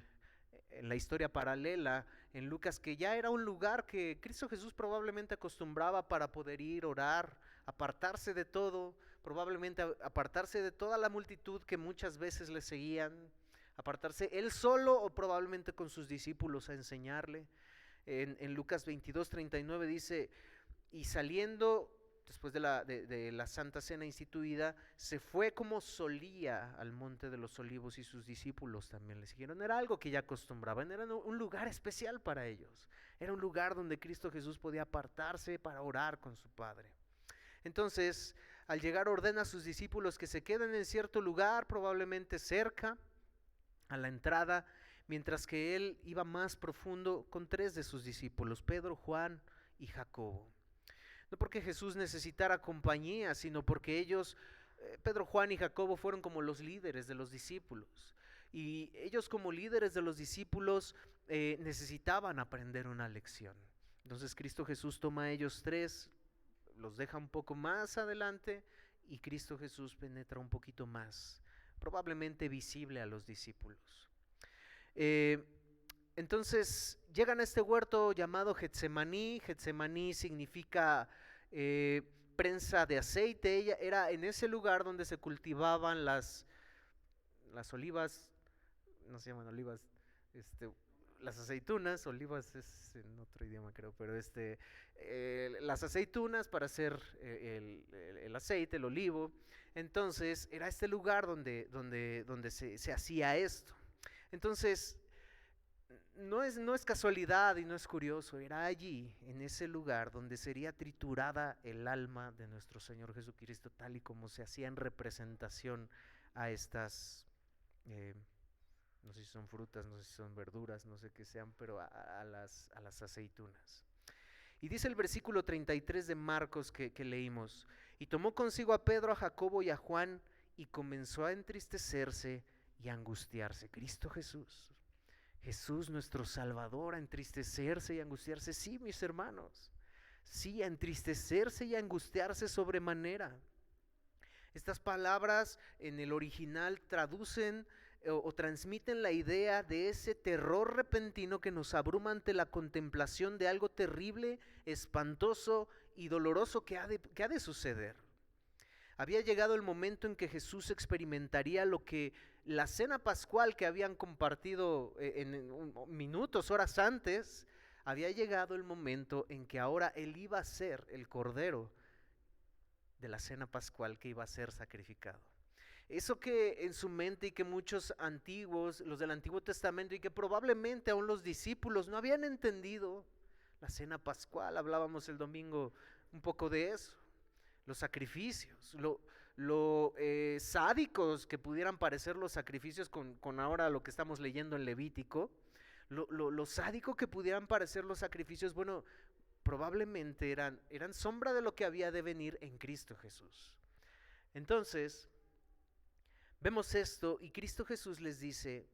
la historia paralela, en Lucas, que ya era un lugar que Cristo Jesús probablemente acostumbraba para poder ir, orar, apartarse de todo, probablemente apartarse de toda la multitud que muchas veces le seguían, apartarse él solo o probablemente con sus discípulos a enseñarle. En Lucas 22:39 dice, y saliendo después de la Santa Cena instituida, se fue como solía al Monte de los Olivos y sus discípulos también le siguieron. Era algo que ya acostumbraban, era un lugar especial para ellos. Era un lugar donde Cristo Jesús podía apartarse para orar con su Padre. Entonces, al llegar ordena a sus discípulos que se queden en cierto lugar, probablemente cerca a la entrada, mientras que él iba más profundo con 3 de sus discípulos, Pedro, Juan y Jacobo. No porque Jesús necesitara compañía, sino porque ellos, Pedro, Juan y Jacobo, fueron como los líderes de los discípulos. Y ellos como líderes de los discípulos necesitaban aprender una lección. Entonces Cristo Jesús toma a ellos 3, los deja un poco más adelante y Cristo Jesús penetra un poquito más, probablemente visible a los discípulos. Entonces llegan a este huerto llamado Getsemaní. Getsemaní significa prensa de aceite. Era en ese lugar donde se cultivaban las olivas, no se llaman olivas, las aceitunas. Olivas es en otro idioma creo, pero las aceitunas para hacer el aceite, el olivo. Entonces era este lugar donde se hacía esto. Entonces no es casualidad y no es curioso, era allí, en ese lugar, donde sería triturada el alma de nuestro Señor Jesucristo, tal y como se hacía en representación a estas, no sé si son frutas, no sé si son verduras, no sé qué sean, pero a las aceitunas. Y dice el versículo 33 de Marcos que leímos, y tomó consigo a Pedro, a Jacobo y a Juan, y comenzó a entristecerse y a angustiarse. Cristo Jesús nuestro Salvador, a entristecerse y a angustiarse. Sí, mis hermanos, sí, a entristecerse y a angustiarse sobremanera. Estas palabras en el original traducen o transmiten la idea de ese terror repentino que nos abruma ante la contemplación de algo terrible, espantoso y doloroso que ha de suceder. Había llegado el momento en que Jesús experimentaría lo que la cena pascual que habían compartido minutos, horas antes, había llegado el momento en que ahora él iba a ser el cordero de la cena pascual que iba a ser sacrificado. Eso que en su mente y que muchos antiguos, los del Antiguo Testamento y que probablemente aún los discípulos no habían entendido, la cena pascual, hablábamos el domingo un poco de eso, los sacrificios, lo sádicos que pudieran parecer los sacrificios con ahora lo que estamos leyendo en Levítico, lo sádico que pudieran parecer los sacrificios, bueno, probablemente eran sombra de lo que había de venir en Cristo Jesús. Entonces, vemos esto y Cristo Jesús les dice,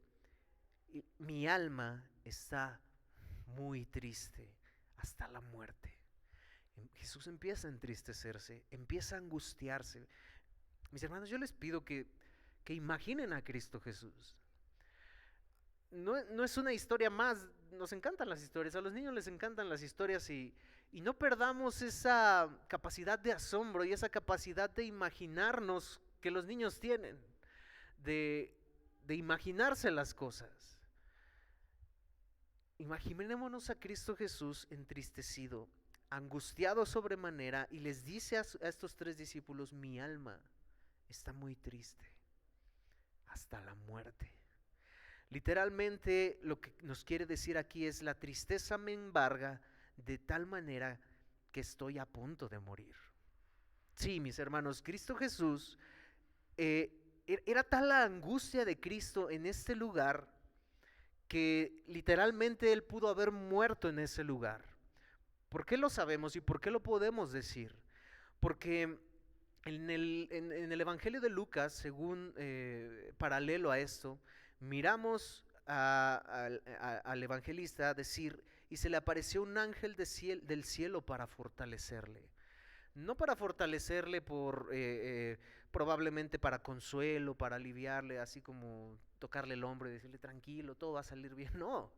mi alma está muy triste hasta la muerte. Jesús empieza a entristecerse, empieza a angustiarse. Mis hermanos, yo les pido que imaginen a Cristo Jesús. No es una historia más, nos encantan las historias, a los niños les encantan las historias y no perdamos esa capacidad de asombro y esa capacidad de imaginarnos que los niños tienen, de imaginarse las cosas. Imaginémonos a Cristo Jesús entristecido, angustiado sobremanera, y les dice a estos 3 discípulos, mi alma está muy triste hasta la muerte. Literalmente lo que nos quiere decir aquí es, la tristeza me embarga de tal manera que estoy a punto de morir. Sí, mis hermanos, Cristo Jesús, era tal la angustia de Cristo en este lugar que literalmente Él pudo haber muerto en ese lugar. ¿Por qué lo sabemos y por qué lo podemos decir? Porque en el Evangelio de Lucas, según paralelo a esto, miramos al evangelista decir, y se le apareció un ángel del cielo para fortalecerle. No para fortalecerle probablemente para consuelo, para aliviarle, así como tocarle el hombro y decirle tranquilo, todo va a salir bien. No,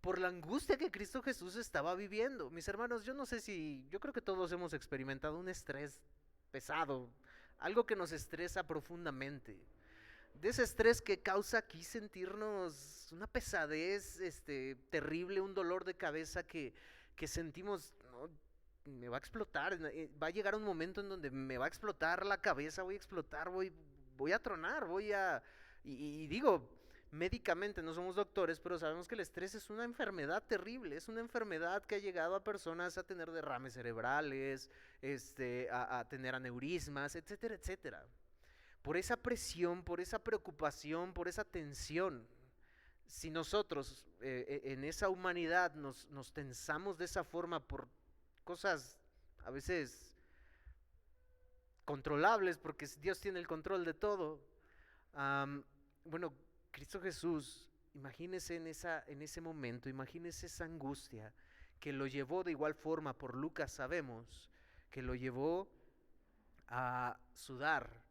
por la angustia que Cristo Jesús estaba viviendo. Mis hermanos, yo creo que todos hemos experimentado un estrés pesado, algo que nos estresa profundamente. De ese estrés que causa aquí sentirnos una pesadez terrible, un dolor de cabeza que sentimos, no, me va a explotar, va a llegar un momento en donde me va a explotar la cabeza, voy a explotar, voy a tronar, y digo, médicamente no somos doctores, pero sabemos que el estrés es una enfermedad terrible, es una enfermedad que ha llegado a personas a tener derrames cerebrales, a tener aneurismas, etcétera, etcétera. Por esa presión, por esa preocupación, por esa tensión. Si nosotros en esa humanidad nos tensamos de esa forma por cosas a veces controlables, porque Dios tiene el control de todo, bueno, Cristo Jesús, imagínese en ese momento, imagínese esa angustia que lo llevó de igual forma, por Lucas sabemos, que lo llevó a sudar.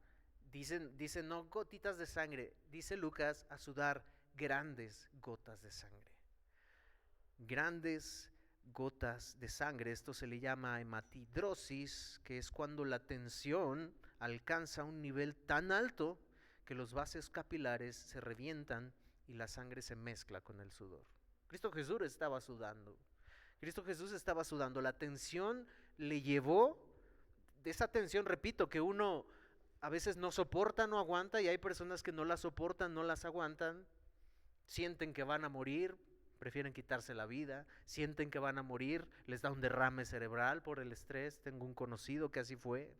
Dicen no gotitas de sangre, dice Lucas, a sudar grandes gotas de sangre. Grandes gotas de sangre, esto se le llama hematidrosis, que es cuando la tensión alcanza un nivel tan alto que los vasos capilares se revientan y la sangre se mezcla con el sudor. Cristo Jesús estaba sudando. La tensión le llevó, de esa tensión, repito, que uno a veces no soporta, no aguanta, y hay personas que no la soportan, no las aguantan, sienten que van a morir, prefieren quitarse la vida, sienten que van a morir, les da un derrame cerebral por el estrés. Tengo un conocido que así fue,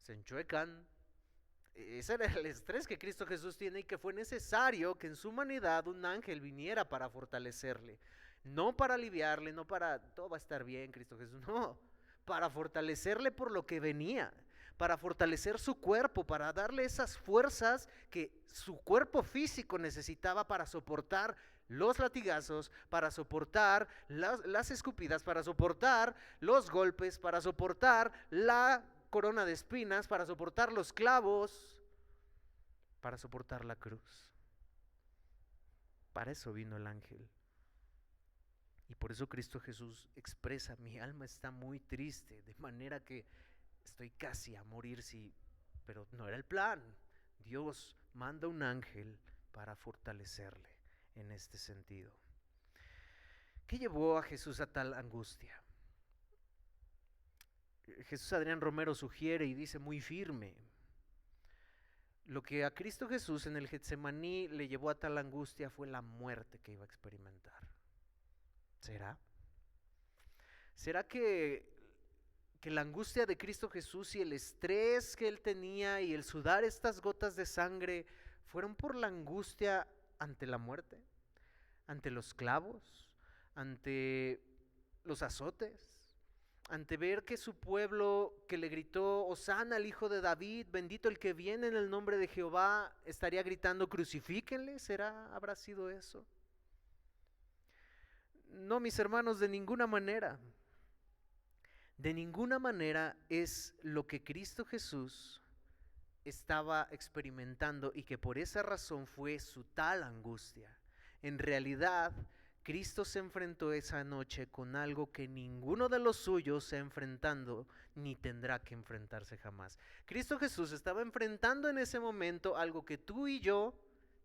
se enchuecan. Ese era el estrés que Cristo Jesús tiene y que fue necesario que en su humanidad un ángel viniera para fortalecerle, no para aliviarle, no para todo va a estar bien Cristo Jesús, no, para fortalecerle por lo que venía, para fortalecer su cuerpo, para darle esas fuerzas que su cuerpo físico necesitaba para soportar los latigazos, para soportar las escupidas, para soportar los golpes, para soportar la corona de espinas, para soportar los clavos, para soportar la cruz. Para eso vino el ángel. Y por eso Cristo Jesús expresa, mi alma está muy triste, de manera que estoy casi a morir, sí, pero no era el plan. Dios manda un ángel para fortalecerle en este sentido. ¿Qué llevó a Jesús a tal angustia? Jesús Adrián Romero sugiere y dice muy firme, Lo que a Cristo Jesús en el Getsemaní le llevó a tal angustia fue la muerte que iba a experimentar. ¿Será? ¿Será que la angustia de Cristo Jesús y el estrés que él tenía y el sudar estas gotas de sangre fueron por la angustia ante la muerte, ante los clavos, ante los azotes, ante ver que su pueblo que le gritó Hosana al hijo de David, bendito el que viene en el nombre de Jehová, estaría gritando crucifíquenle? ¿Habrá sido eso? No, mis hermanos, de ninguna manera. De ninguna manera es lo que Cristo Jesús estaba experimentando y que por esa razón fue su tal angustia. En realidad, Cristo se enfrentó esa noche con algo que ninguno de los suyos se ha enfrentado ni tendrá que enfrentarse jamás. Cristo Jesús estaba enfrentando en ese momento algo que tú y yo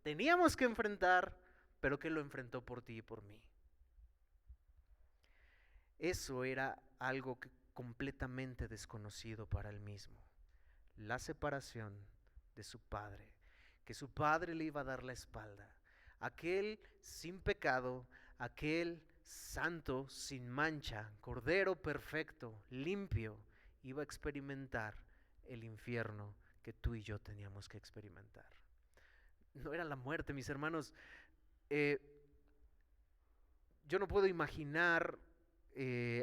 teníamos que enfrentar, pero que lo enfrentó por ti y por mí. Eso era algo completamente desconocido para él mismo. La separación de su padre, que su padre le iba a dar la espalda. Aquel sin pecado, aquel santo, sin mancha, cordero perfecto, limpio, iba a experimentar el infierno que tú y yo teníamos que experimentar. No era la muerte, mis hermanos. Yo no puedo imaginar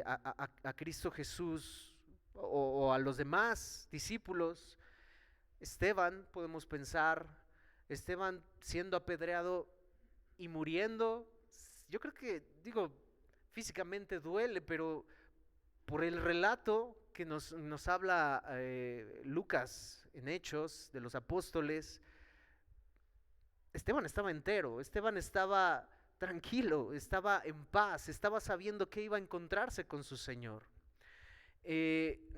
a Cristo Jesús o a los demás discípulos. Esteban, podemos pensar, Esteban siendo apedreado y muriendo. Yo creo que, físicamente duele, pero por el relato que nos habla Lucas en Hechos de los apóstoles, Esteban estaba entero, Esteban estaba tranquilo, estaba en paz, estaba sabiendo que iba a encontrarse con su Señor.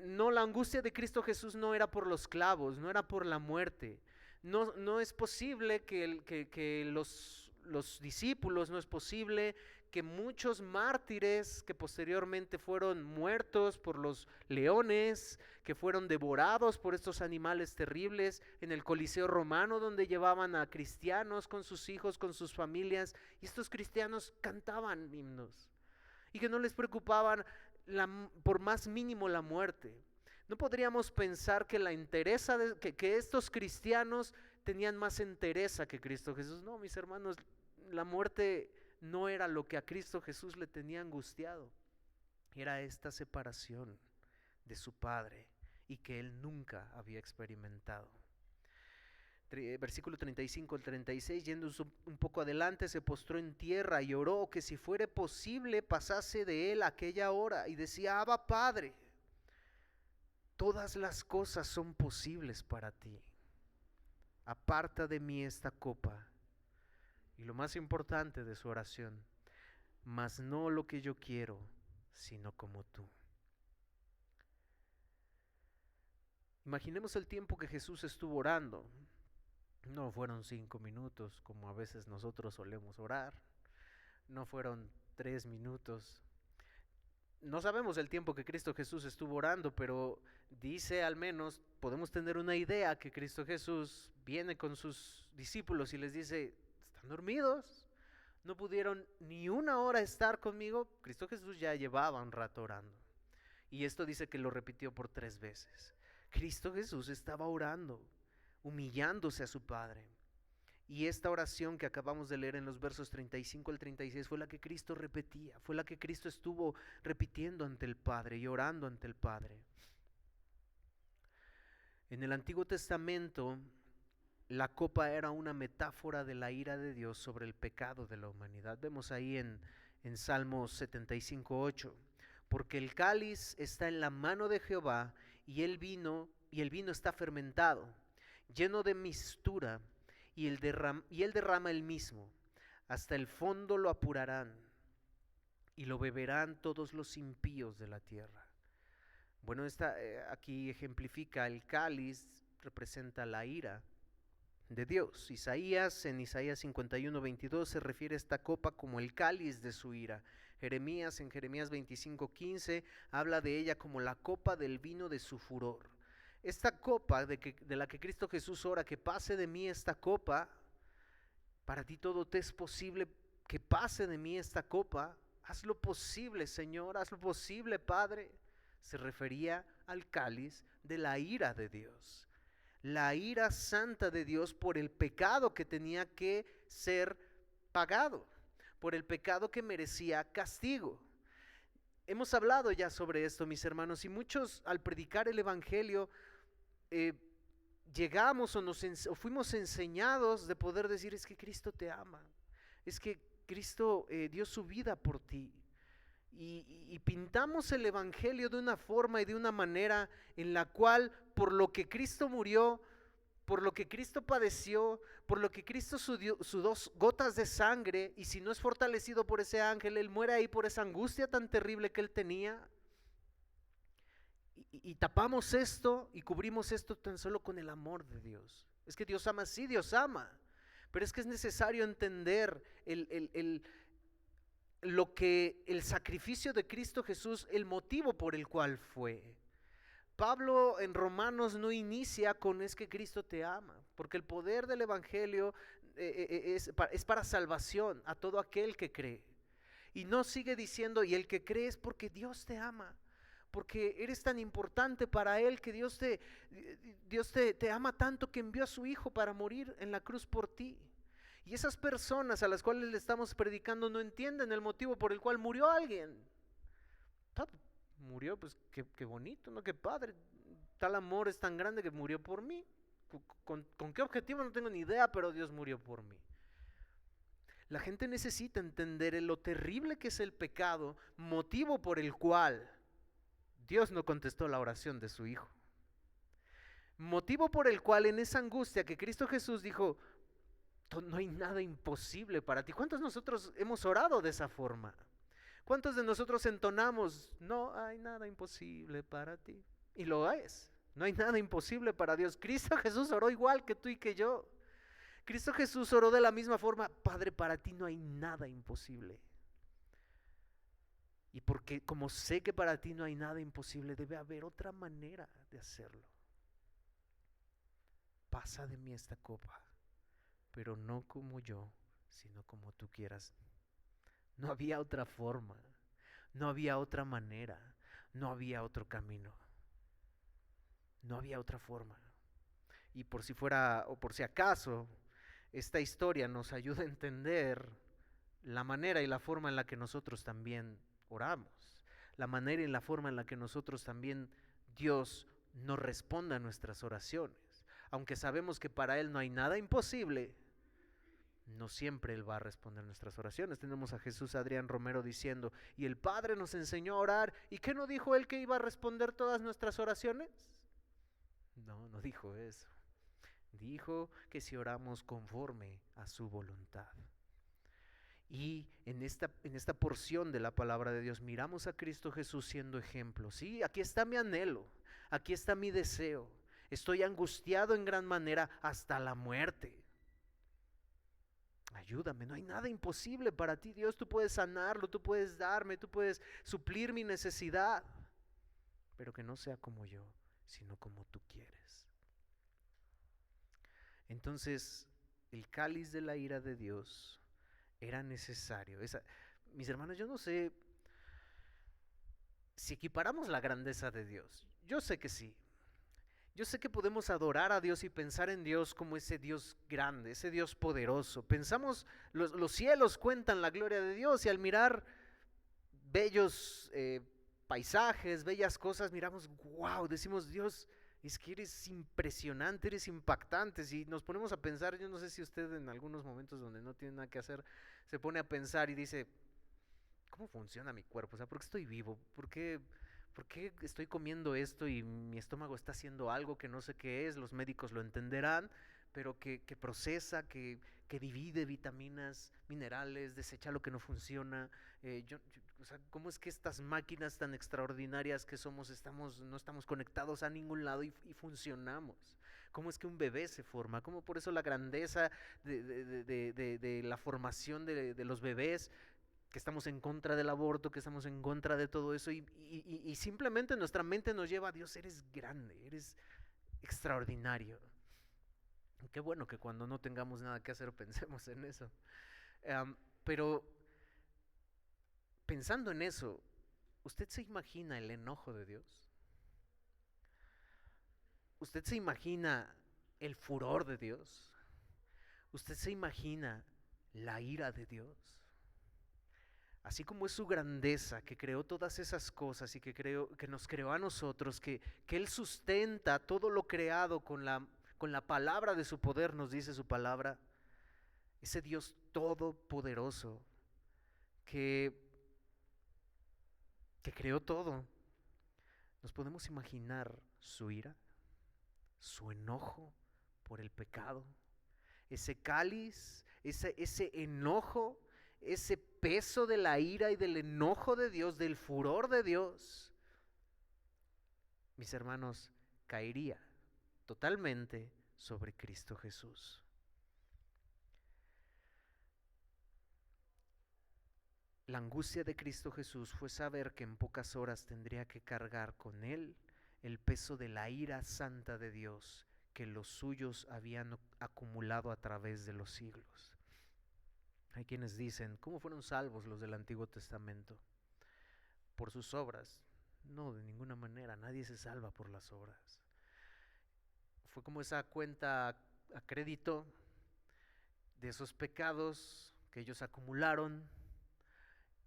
No, la angustia de Cristo Jesús no era por los clavos, no era por la muerte. No es posible que los discípulos, no es posible que muchos mártires que posteriormente fueron muertos por los leones, que fueron devorados por estos animales terribles en el Coliseo romano, donde llevaban a cristianos con sus hijos, con sus familias, y estos cristianos cantaban himnos y que no les preocupaban por más mínimo la muerte. No podríamos pensar que que estos cristianos tenían más entereza que Cristo Jesús. No, mis hermanos, la muerte no era lo que a Cristo Jesús le tenía angustiado. Era esta separación de su Padre y que él nunca había experimentado. Versículo 35 al 36, yendo un poco adelante, se postró en tierra y oró que si fuere posible pasase de él aquella hora, y decía: Abba, Padre, todas las cosas son posibles para ti. Aparta de mí esta copa. Y lo más importante de su oración: mas no lo que yo quiero, sino como tú. Imaginemos el tiempo que Jesús estuvo orando. No fueron 5 minutos como a veces nosotros solemos orar. No fueron 3 minutos. No sabemos el tiempo que Cristo Jesús estuvo orando, pero dice, al menos podemos tener una idea, que Cristo Jesús viene con sus discípulos y les dice: ¿están dormidos? ¿No pudieron ni una hora estar conmigo? Cristo Jesús ya llevaba un rato orando. Y esto dice que lo repitió por 3 veces. Cristo Jesús estaba orando, humillándose a su Padre. Y esta oración que acabamos de leer en los versos 35 al 36 fue la que Cristo repetía, fue la que Cristo estuvo repitiendo ante el Padre y orando ante el Padre. En el Antiguo Testamento, la copa era una metáfora de la ira de Dios sobre el pecado de la humanidad. Vemos ahí en Salmos 75:8, porque el cáliz está en la mano de Jehová y el vino está fermentado, lleno de mistura, y él derrama el mismo, hasta el fondo lo apurarán, y lo beberán todos los impíos de la tierra. Bueno, aquí ejemplifica el cáliz, representa la ira de Dios. En Isaías 51:22 se refiere a esta copa como el cáliz de su ira. En Jeremías 25:15 habla de ella como la copa del vino de su furor. esta copa de la que Cristo Jesús ora, que pase de mí esta copa, para ti todo te es posible, que pase de mí esta copa, haz lo posible, Señor, haz lo posible, Padre. Se refería al cáliz de la ira de Dios, la ira santa de Dios por el pecado que tenía que ser pagado, por el pecado que merecía castigo. Hemos hablado ya sobre esto, mis hermanos, y muchos al predicar el evangelio llegamos o fuimos enseñados de poder decir: es que Cristo te ama, es que Cristo dio su vida por ti. Y pintamos el evangelio de una forma y de una manera en la cual, por lo que Cristo murió, por lo que Cristo padeció, por lo que Cristo sudó gotas de sangre, y si no es fortalecido por ese ángel, Él muere ahí por esa angustia tan terrible que Él tenía. Y tapamos esto y cubrimos esto tan solo con el amor de Dios. Es que Dios ama, sí, Dios ama, pero es que es necesario entender el sacrificio de Cristo Jesús, el motivo por el cual fue. Pablo en Romanos no inicia con es que Cristo te ama, porque el poder del evangelio es para salvación a todo aquel que cree. Y no sigue diciendo y el que cree es porque Dios te ama, porque eres tan importante para Él, que Dios te ama tanto que envió a su Hijo para morir en la cruz por ti. Y esas personas a las cuales le estamos predicando no entienden el motivo por el cual murió alguien. Murió, pues qué bonito, ¿no? Qué padre. Tal amor es tan grande que murió por mí. ¿Con qué objetivo? No tengo ni idea, pero Dios murió por mí. La gente necesita entender lo terrible que es el pecado, motivo por el cual Dios no contestó la oración de su Hijo. Motivo por el cual en esa angustia que Cristo Jesús dijo: no hay nada imposible para ti. ¿Cuántos de nosotros hemos orado de esa forma? ¿Cuántos de nosotros entonamos: no hay nada imposible para ti? Y lo es, no hay nada imposible para Dios. Cristo Jesús oró igual que tú y que yo. Cristo Jesús oró de la misma forma: Padre, para ti no hay nada imposible. Y porque como sé que para ti no hay nada imposible, debe haber otra manera de hacerlo. Pasa de mí esta copa, pero no como yo, sino como tú quieras. No había otra forma, no había otra manera, no había otro camino, no había otra forma. Y por si fuera, o por si acaso, esta historia nos ayuda a entender la manera y la forma en la que nosotros también oramos, la manera y la forma en la que nosotros también Dios nos responde a nuestras oraciones. Aunque sabemos que para Él no hay nada imposible, no siempre Él va a responder nuestras oraciones. Tenemos a Jesús Adrián Romero diciendo: y el Padre nos enseñó a orar. ¿Y qué no dijo Él, que iba a responder todas nuestras oraciones? No dijo eso. Dijo que si oramos conforme a su voluntad. Y en esta porción de la palabra de Dios miramos a Cristo Jesús siendo ejemplo. Sí, aquí está mi anhelo, aquí está mi deseo. Estoy angustiado en gran manera hasta la muerte. Ayúdame, no hay nada imposible para ti, Dios. Tú puedes sanarlo, tú puedes darme, tú puedes suplir mi necesidad, pero que no sea como yo, sino como tú quieres. Entonces, el cáliz de la ira de Dios era necesario. Mis hermanos, yo no sé si equiparamos la grandeza de Dios. Yo sé que sí. Yo sé que podemos adorar a Dios y pensar en Dios como ese Dios grande, ese Dios poderoso. Pensamos, los cielos cuentan la gloria de Dios, y al mirar bellos paisajes, bellas cosas, miramos: wow, decimos: Dios, es que eres impresionante, eres impactante. Si nos ponemos a pensar, yo no sé si usted en algunos momentos donde no tiene nada que hacer, se pone a pensar y dice: ¿cómo funciona mi cuerpo? O sea, ¿por qué estoy vivo? ¿Por qué estoy comiendo esto y mi estómago está haciendo algo que no sé qué es? Los médicos lo entenderán, pero que procesa, que divide vitaminas, minerales, desecha lo que no funciona. O sea, ¿cómo es que estas máquinas tan extraordinarias que somos no estamos conectados a ningún lado y funcionamos? ¿Cómo es que un bebé se forma? ¿Cómo por eso la grandeza de la formación de los bebés? Que estamos en contra del aborto, que estamos en contra de todo eso, y simplemente nuestra mente nos lleva: Dios, eres grande, extraordinario. Qué bueno que cuando no tengamos nada que hacer pensemos en eso. Pero pensando en eso, ¿usted se imagina el enojo de Dios? ¿Usted se imagina el furor de Dios? ¿Usted se imagina la ira de Dios? Así como es su grandeza, que creó todas esas cosas y que nos creó a nosotros, que Él sustenta todo lo creado con la palabra de su poder, nos dice su palabra. Ese Dios todopoderoso que creó todo. ¿Nos podemos imaginar su ira, su enojo por el pecado? Ese cáliz, ese enojo, ese peso de la ira y del enojo de Dios, del furor de Dios, mis hermanos, caería totalmente sobre Cristo Jesús. La angustia de Cristo Jesús fue saber que en pocas horas tendría que cargar con Él el peso de la ira santa de Dios que los suyos habían acumulado a través de los siglos. Hay quienes dicen, ¿cómo fueron salvos los del Antiguo Testamento? ¿Por sus obras? No, de ninguna manera, nadie se salva por las obras. Fue como esa cuenta a crédito de esos pecados que ellos acumularon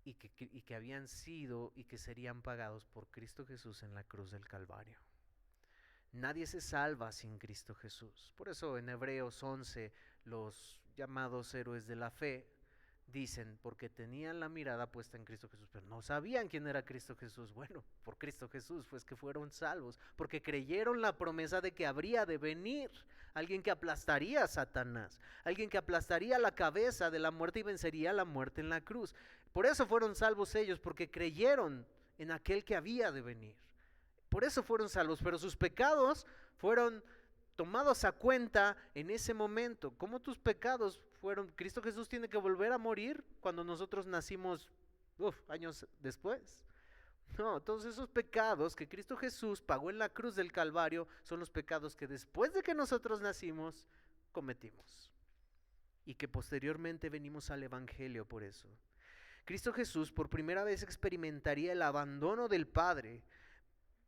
y que habían sido y que serían pagados por Cristo Jesús en la cruz del Calvario. Nadie se salva sin Cristo Jesús. Por eso en Hebreos 11 los llamados héroes de la fe dicen, porque tenían la mirada puesta en Cristo Jesús, pero no sabían quién era Cristo Jesús. Bueno, por Cristo Jesús fue que fueron salvos, porque creyeron la promesa de que habría de venir alguien que aplastaría a Satanás, alguien que aplastaría la cabeza de la muerte y vencería la muerte en la cruz. Por eso fueron salvos ellos, porque creyeron en aquel que había de venir. Por eso fueron salvos, pero sus pecados fueron tomados a cuenta en ese momento. ¿Cómo tus pecados fueron? Cristo Jesús tiene que volver a morir cuando nosotros nacimos años después. No, todos esos pecados que Cristo Jesús pagó en la cruz del Calvario son los pecados que después de que nosotros nacimos cometimos y que posteriormente venimos al Evangelio por eso. Cristo Jesús por primera vez experimentaría el abandono del Padre,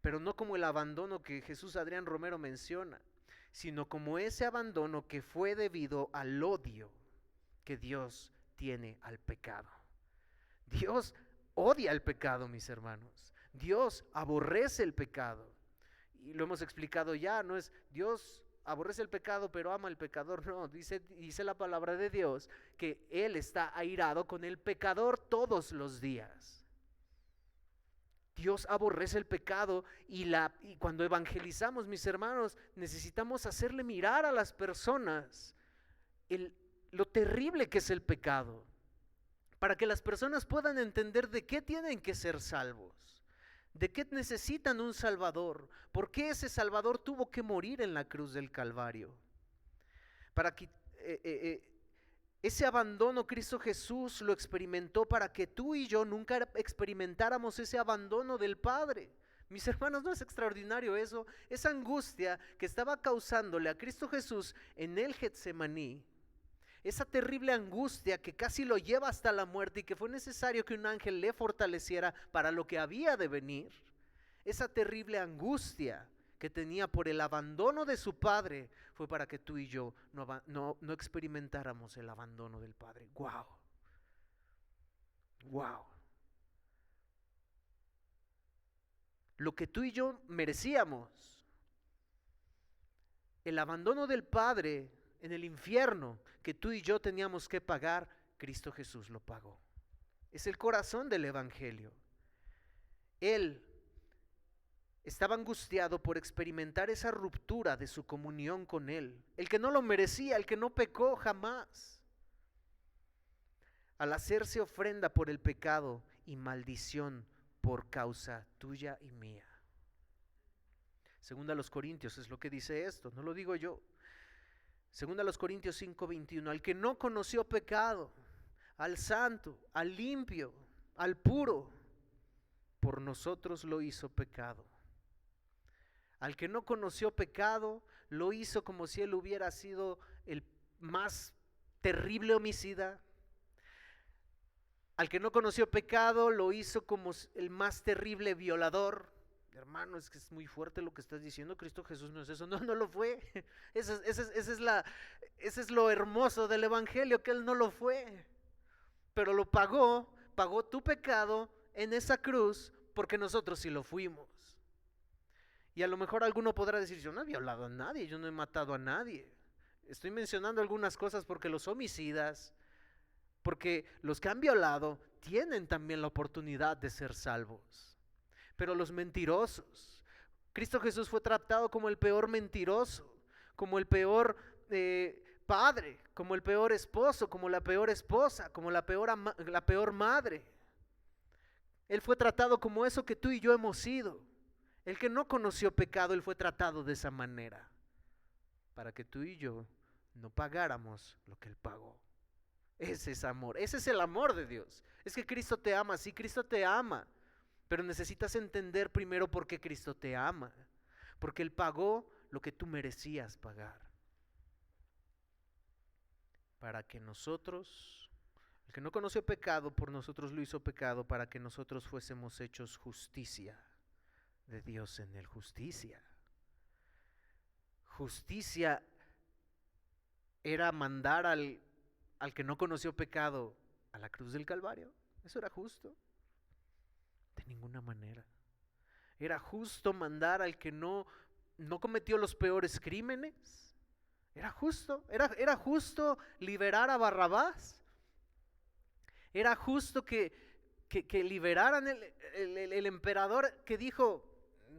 pero no como el abandono que Jesús Adrián Romero menciona, sino como ese abandono que fue debido al odio que Dios tiene al pecado. Dios odia el pecado, mis hermanos. Dios aborrece el pecado. Y lo hemos explicado ya, no es Dios aborrece el pecado pero ama al pecador, no, dice la palabra de Dios que Él está airado con el pecador todos los días. Dios aborrece el pecado y cuando evangelizamos, mis hermanos, necesitamos hacerle mirar a las personas lo terrible que es el pecado, para que las personas puedan entender de qué tienen que ser salvos, de qué necesitan un Salvador, por qué ese Salvador tuvo que morir en la cruz del Calvario. Para que ese abandono Cristo Jesús lo experimentó para que tú y yo nunca experimentáramos ese abandono del Padre. Mis hermanos, ¿no es extraordinario eso? Esa angustia que estaba causándole a Cristo Jesús en el Getsemaní, esa terrible angustia que casi lo lleva hasta la muerte y que fue necesario que un ángel le fortaleciera para lo que había de venir. Esa terrible angustia que tenía por el abandono de su Padre fue para que tú y yo no experimentáramos el abandono del Padre. ¡Wow! ¡Wow! Lo que tú y yo merecíamos, el abandono del Padre en el infierno que tú y yo teníamos que pagar, Cristo Jesús lo pagó. Es el corazón del Evangelio. Él estaba angustiado por experimentar esa ruptura de su comunión con Él, el que no lo merecía, el que no pecó jamás. Al hacerse ofrenda por el pecado y maldición por causa tuya y mía. Segunda a los Corintios es lo que dice esto, no lo digo yo. Segunda a los Corintios 5:21, al que no conoció pecado, al santo, al limpio, al puro, por nosotros lo hizo pecado, Al que no conoció pecado, lo hizo como si él hubiera sido el más terrible homicida. Al que no conoció pecado, lo hizo como el más terrible violador. Hermano, es que es muy fuerte lo que estás diciendo. Cristo Jesús no es eso. No, no lo fue. Ese es lo hermoso del evangelio, que Él no lo fue. Pero lo pagó tu pecado en esa cruz, porque nosotros sí lo fuimos. Y a lo mejor alguno podrá decir, yo no he violado a nadie, yo no he matado a nadie. Estoy mencionando algunas cosas porque los homicidas, porque los que han violado tienen también la oportunidad de ser salvos. Pero los mentirosos, Cristo Jesús fue tratado como el peor mentiroso, como el peor padre, como el peor esposo, como la peor esposa, como la peor madre. Él fue tratado como eso que tú y yo hemos sido. El que no conoció pecado, Él fue tratado de esa manera, para que tú y yo no pagáramos lo que Él pagó. Ese es amor, ese es el amor de Dios. Es que Cristo te ama, sí, Cristo te ama, pero necesitas entender primero por qué Cristo te ama, porque Él pagó lo que tú merecías pagar, para que nosotros, el que no conoció pecado, por nosotros lo hizo pecado, para que nosotros fuésemos hechos justicia de Dios en él. Justicia era mandar al que no conoció pecado a la cruz del Calvario. ¿Eso era justo? De ninguna manera. ¿Era justo mandar al que no cometió los peores crímenes? ¿Era justo? ¿Era justo liberar a Barrabás? ¿Era justo que liberaran el emperador que dijo,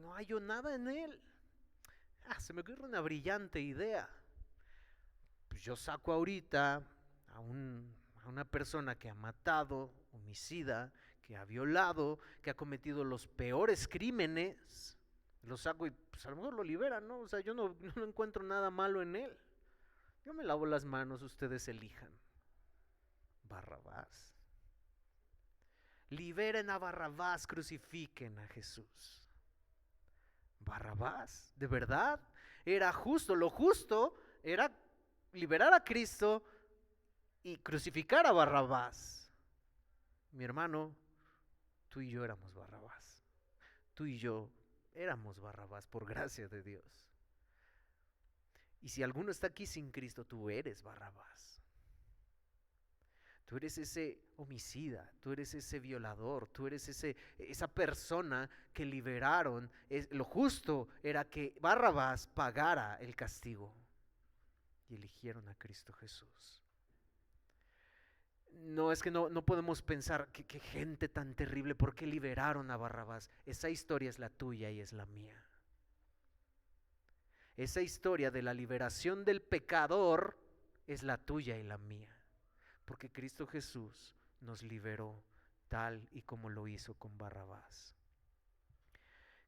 no hallo nada en él? Se me ocurre una brillante idea. Pues yo saco ahorita a una persona que ha matado, homicida, que ha violado, que ha cometido los peores crímenes, lo saco y pues a lo mejor lo liberan, ¿no? O sea, yo no encuentro nada malo en él. Yo me lavo las manos, ustedes elijan. Barrabás. Liberen a Barrabás, crucifiquen a Jesús. Barrabás, ¿de verdad? Era justo, lo justo era liberar a Cristo y crucificar a Barrabás. Mi hermano, tú y yo éramos Barrabás. Tú y yo éramos Barrabás por gracia de Dios. Y si alguno está aquí sin Cristo, tú eres Barrabás. Tú eres ese homicida, tú eres ese violador, tú eres esa persona que liberaron. Lo justo era que Barrabás pagara el castigo. Y eligieron a Cristo Jesús. No, es que no podemos pensar qué gente tan terrible, ¿por qué liberaron a Barrabás? Esa historia es la tuya y es la mía. Esa historia de la liberación del pecador es la tuya y la mía. Porque Cristo Jesús nos liberó tal y como lo hizo con Barrabás.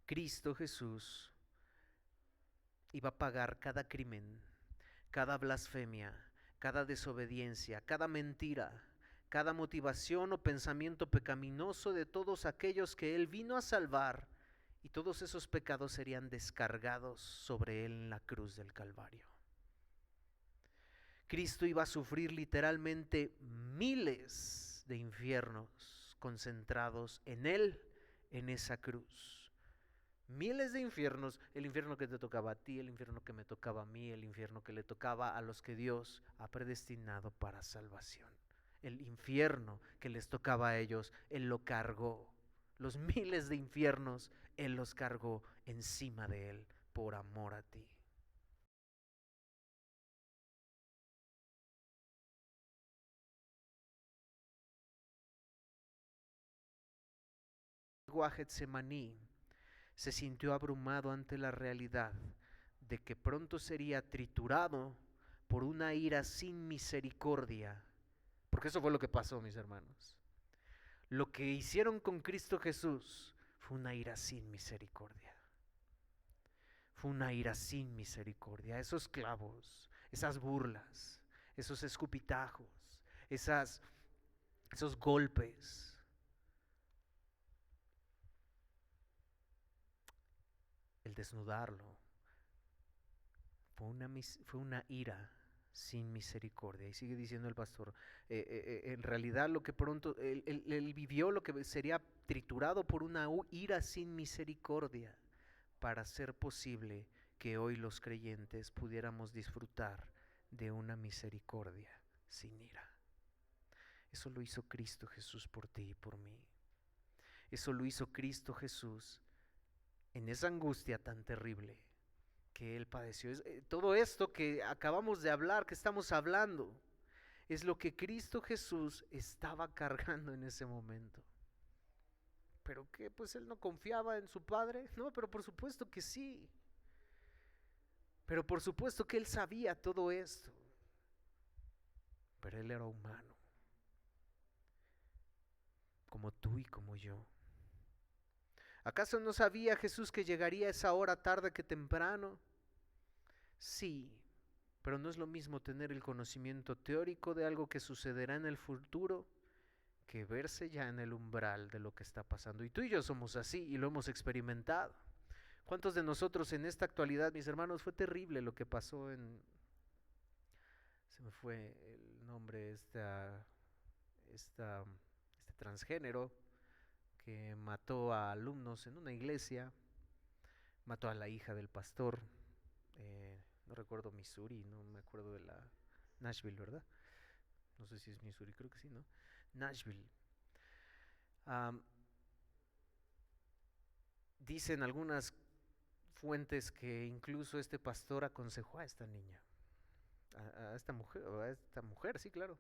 Cristo Jesús iba a pagar cada crimen, cada blasfemia, cada desobediencia, cada mentira, cada motivación o pensamiento pecaminoso de todos aquellos que Él vino a salvar, y todos esos pecados serían descargados sobre Él en la cruz del Calvario. Cristo iba a sufrir literalmente miles de infiernos concentrados en Él, en esa cruz. Miles de infiernos, el infierno que te tocaba a ti, el infierno que me tocaba a mí, el infierno que le tocaba a los que Dios ha predestinado para salvación. El infierno que les tocaba a ellos, Él lo cargó. Los miles de infiernos, Él los cargó encima de Él por amor a ti. A Getsemaní, se sintió abrumado ante la realidad de que pronto sería triturado por una ira sin misericordia, porque eso fue lo que pasó, mis hermanos. Lo que hicieron con Cristo Jesús fue una ira sin misericordia. Fue una ira sin misericordia. Esos clavos, esas burlas, esos escupitajos, esos golpes, el desnudarlo, fue una ira sin misericordia. Y sigue diciendo el pastor, en realidad lo que pronto, él vivió lo que sería triturado por una ira sin misericordia para hacer posible que hoy los creyentes pudiéramos disfrutar de una misericordia sin ira. Eso lo hizo Cristo Jesús por ti y por mí. Eso lo hizo Cristo Jesús en esa angustia tan terrible que Él padeció. Todo esto que acabamos de hablar, que estamos hablando, es lo que Cristo Jesús estaba cargando en ese momento. ¿Pero qué? Pues Él no confiaba en su Padre. No, pero por supuesto que sí. Pero por supuesto que Él sabía todo esto. Pero Él era humano, como tú y como yo. ¿Acaso no sabía Jesús que llegaría esa hora tarde que temprano? Sí, pero no es lo mismo tener el conocimiento teórico de algo que sucederá en el futuro que verse ya en el umbral de lo que está pasando. Y tú y yo somos así y lo hemos experimentado. ¿Cuántos de nosotros en esta actualidad, mis hermanos, fue terrible lo que pasó se me fue el nombre, este transgénero que mató a alumnos en una iglesia, mató a la hija del pastor, no recuerdo Missouri, no me acuerdo de la Nashville, ¿verdad? No sé si es Missouri, creo que sí, ¿no? Nashville. Dicen algunas fuentes que incluso este pastor aconsejó a esta niña, a esta mujer, sí, claro.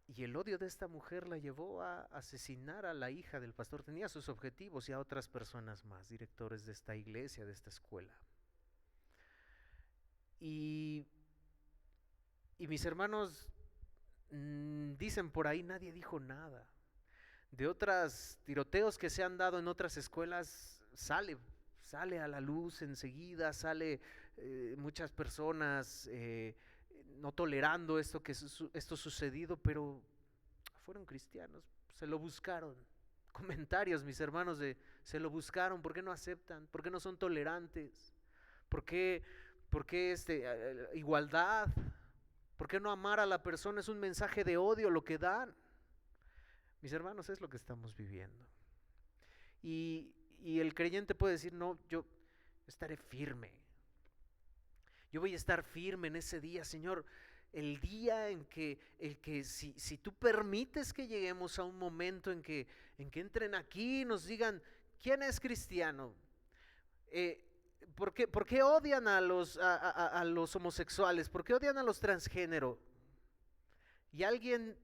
Y el odio de esta mujer la llevó a asesinar a la hija del pastor. Tenía sus objetivos y a otras personas más, directores de esta iglesia, de esta escuela. Y mis hermanos, dicen por ahí, nadie dijo nada. De otros tiroteos que se han dado en otras escuelas, sale a la luz enseguida, muchas personas no tolerando esto sucedido, pero fueron cristianos, se lo buscaron. Comentarios, mis hermanos, se lo buscaron. ¿Por qué no aceptan? ¿Por qué no son tolerantes? ¿Por qué igualdad? ¿Por qué no amar a la persona? Es un mensaje de odio lo que dan. Mis hermanos, es lo que estamos viviendo. Y el creyente puede decir, no, yo estaré firme. Yo voy a estar firme en ese día, Señor. El día en que si tú permites que lleguemos a un momento en que entren aquí y nos digan, ¿quién es cristiano? ¿Por qué odian a los homosexuales? ¿Por qué odian a los transgénero? Y alguien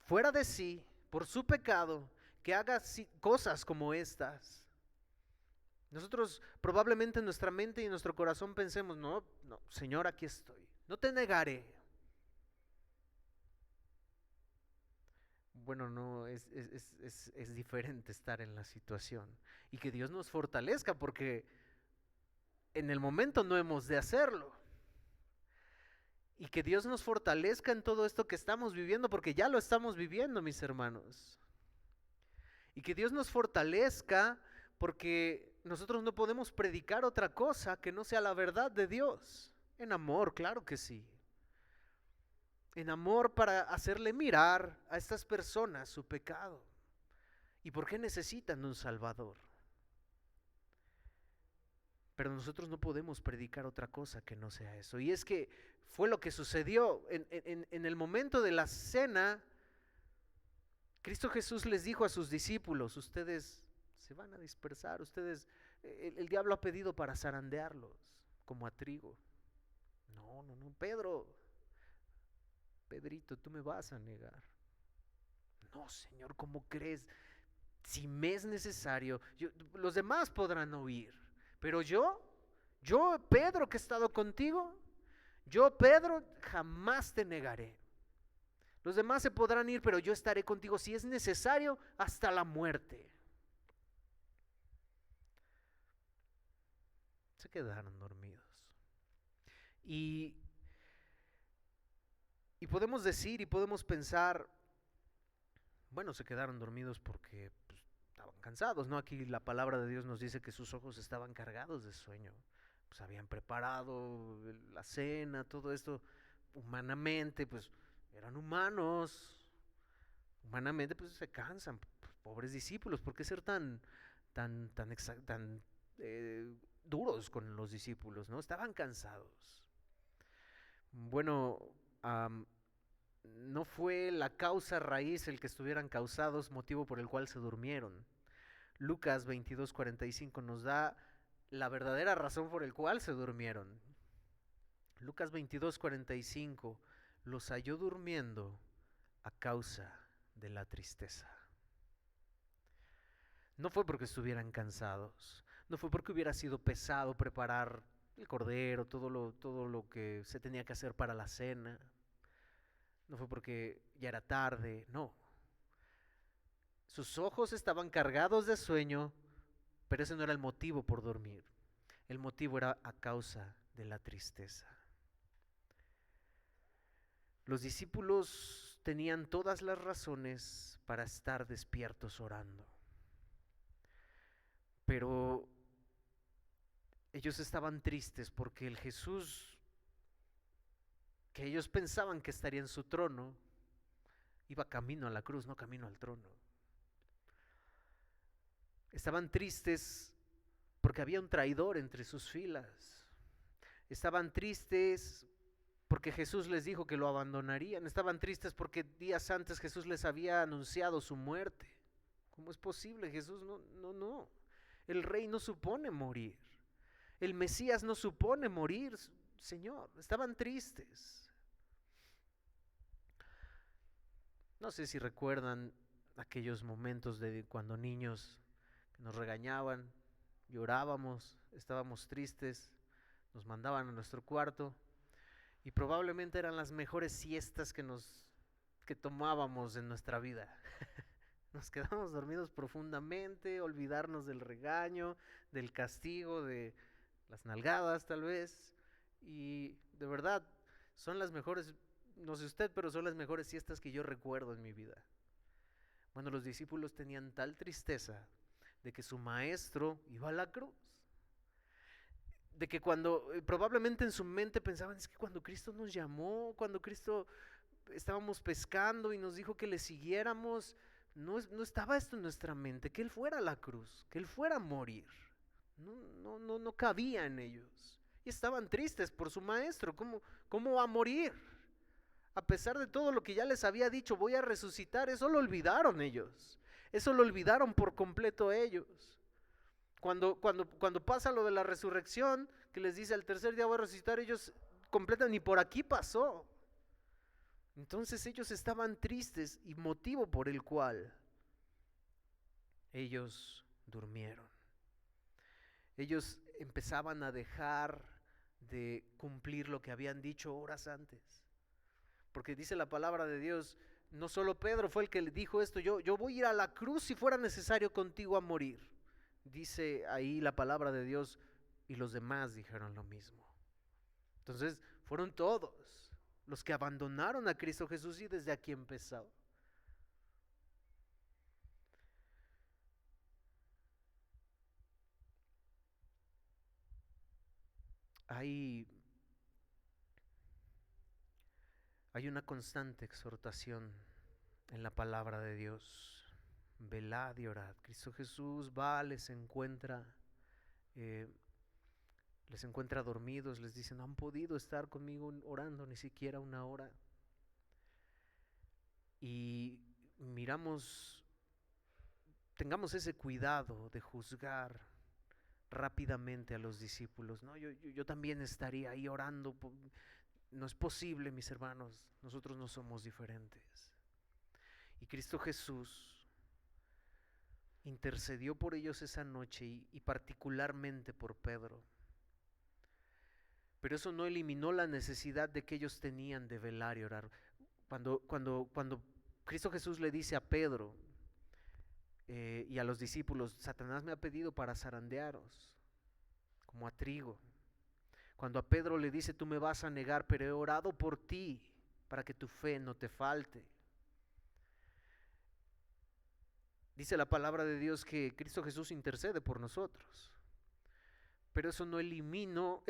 fuera de sí, por su pecado, que haga cosas como estas. Nosotros probablemente en nuestra mente y en nuestro corazón pensemos, no, Señor, aquí estoy, no te negaré. Bueno, no, es diferente estar en la situación y que Dios nos fortalezca, porque en el momento no hemos de hacerlo. Y que Dios nos fortalezca en todo esto que estamos viviendo, porque ya lo estamos viviendo, mis hermanos. Y que Dios nos fortalezca porque nosotros no podemos predicar otra cosa que no sea la verdad de Dios. En amor, claro que sí. En amor, para hacerle mirar a estas personas su pecado y por qué necesitan un Salvador. Pero nosotros no podemos predicar otra cosa que no sea eso. Y es que fue lo que sucedió en el momento de la cena. Cristo Jesús les dijo a sus discípulos, ustedes se van a dispersar, el diablo ha pedido para zarandearlos como a trigo. No, Pedrito, tú me vas a negar. No, Señor, ¿cómo crees? Si me es necesario, los demás podrán oír, pero yo, Pedro, que he estado contigo, yo, Pedro, jamás te negaré. Los demás se podrán ir, pero yo estaré contigo si es necesario hasta la muerte. Se quedaron dormidos. Y podemos decir y podemos pensar, bueno, se quedaron dormidos porque estaban cansados, ¿no? Aquí la palabra de Dios nos dice que sus ojos estaban cargados de sueño. Pues habían preparado la cena, todo esto humanamente, pues eran humanos. Humanamente, pues se cansan, pobres discípulos. ¿Por qué ser tan duros con los discípulos, no? Estaban cansados. Bueno, no fue la causa raíz el que estuvieran causados, motivo por el cual se durmieron. Lucas 22:45 nos da la verdadera razón por el cual se durmieron. Lucas 22:45, los halló durmiendo a causa de la tristeza. No fue porque estuvieran cansados, no fue porque hubiera sido pesado preparar el cordero, todo lo que se tenía que hacer para la cena, no fue porque ya era tarde, no. Sus ojos estaban cargados de sueño, pero ese no era el motivo por dormir. El motivo era a causa de la tristeza. Los discípulos tenían todas las razones para estar despiertos orando, pero ellos estaban tristes porque el Jesús que ellos pensaban que estaría en su trono iba camino a la cruz, no camino al trono. Estaban tristes porque había un traidor entre sus filas. Estaban tristes porque Jesús les dijo que lo abandonarían. Estaban tristes porque días antes Jesús les había anunciado su muerte. ¿Cómo es posible? Jesús no. El rey no supone morir. El Mesías no supone morir, Señor. Estaban tristes. No sé si recuerdan aquellos momentos de cuando niños nos regañaban, llorábamos, estábamos tristes, nos mandaban a nuestro cuarto y probablemente eran las mejores siestas que tomábamos en nuestra vida. Nos quedamos dormidos profundamente, olvidarnos del regaño, del castigo, de las nalgadas tal vez, y de verdad son las mejores, no sé usted, pero son las mejores siestas que yo recuerdo en mi vida. Bueno, los discípulos tenían tal tristeza de que su maestro iba a la cruz, de que cuando probablemente en su mente pensaban, es que cuando Cristo nos llamó, cuando Cristo estábamos pescando y nos dijo que le siguiéramos, no estaba esto en nuestra mente, que Él fuera a la cruz, que Él fuera a morir. No cabía en ellos. Y estaban tristes por su maestro. ¿Cómo va a morir? A pesar de todo lo que ya les había dicho, voy a resucitar, eso lo olvidaron ellos. Eso lo olvidaron por completo ellos. Cuando pasa lo de la resurrección, que les dice al tercer día voy a resucitar, ellos completan, ni por aquí pasó. Entonces ellos estaban tristes y motivo por el cual ellos durmieron. Ellos empezaban a dejar de cumplir lo que habían dicho horas antes. Porque dice la palabra de Dios, no solo Pedro fue el que le dijo esto, yo voy a ir a la cruz si fuera necesario contigo a morir. Dice ahí la palabra de Dios, y los demás dijeron lo mismo. Entonces fueron todos los que abandonaron a Cristo Jesús y desde aquí empezó. Hay una constante exhortación en la palabra de Dios. Velad y orad. Cristo Jesús va, les encuentra dormidos, les dice, no han podido estar conmigo orando ni siquiera una hora. Y tengamos ese cuidado de juzgar rápidamente a los discípulos. No, yo también estaría ahí orando. No es posible, mis hermanos, nosotros no somos diferentes. Y Cristo Jesús intercedió por ellos esa noche y particularmente por Pedro. Pero eso no eliminó la necesidad de que ellos tenían de velar y orar. Cuando Cristo Jesús le dice a Pedro y a los discípulos, Satanás me ha pedido para zarandearos como a trigo. Cuando a Pedro le dice, tú me vas a negar, pero he orado por ti para que tu fe no te falte. Dice la palabra de Dios que Cristo Jesús intercede por nosotros. Pero eso no eliminó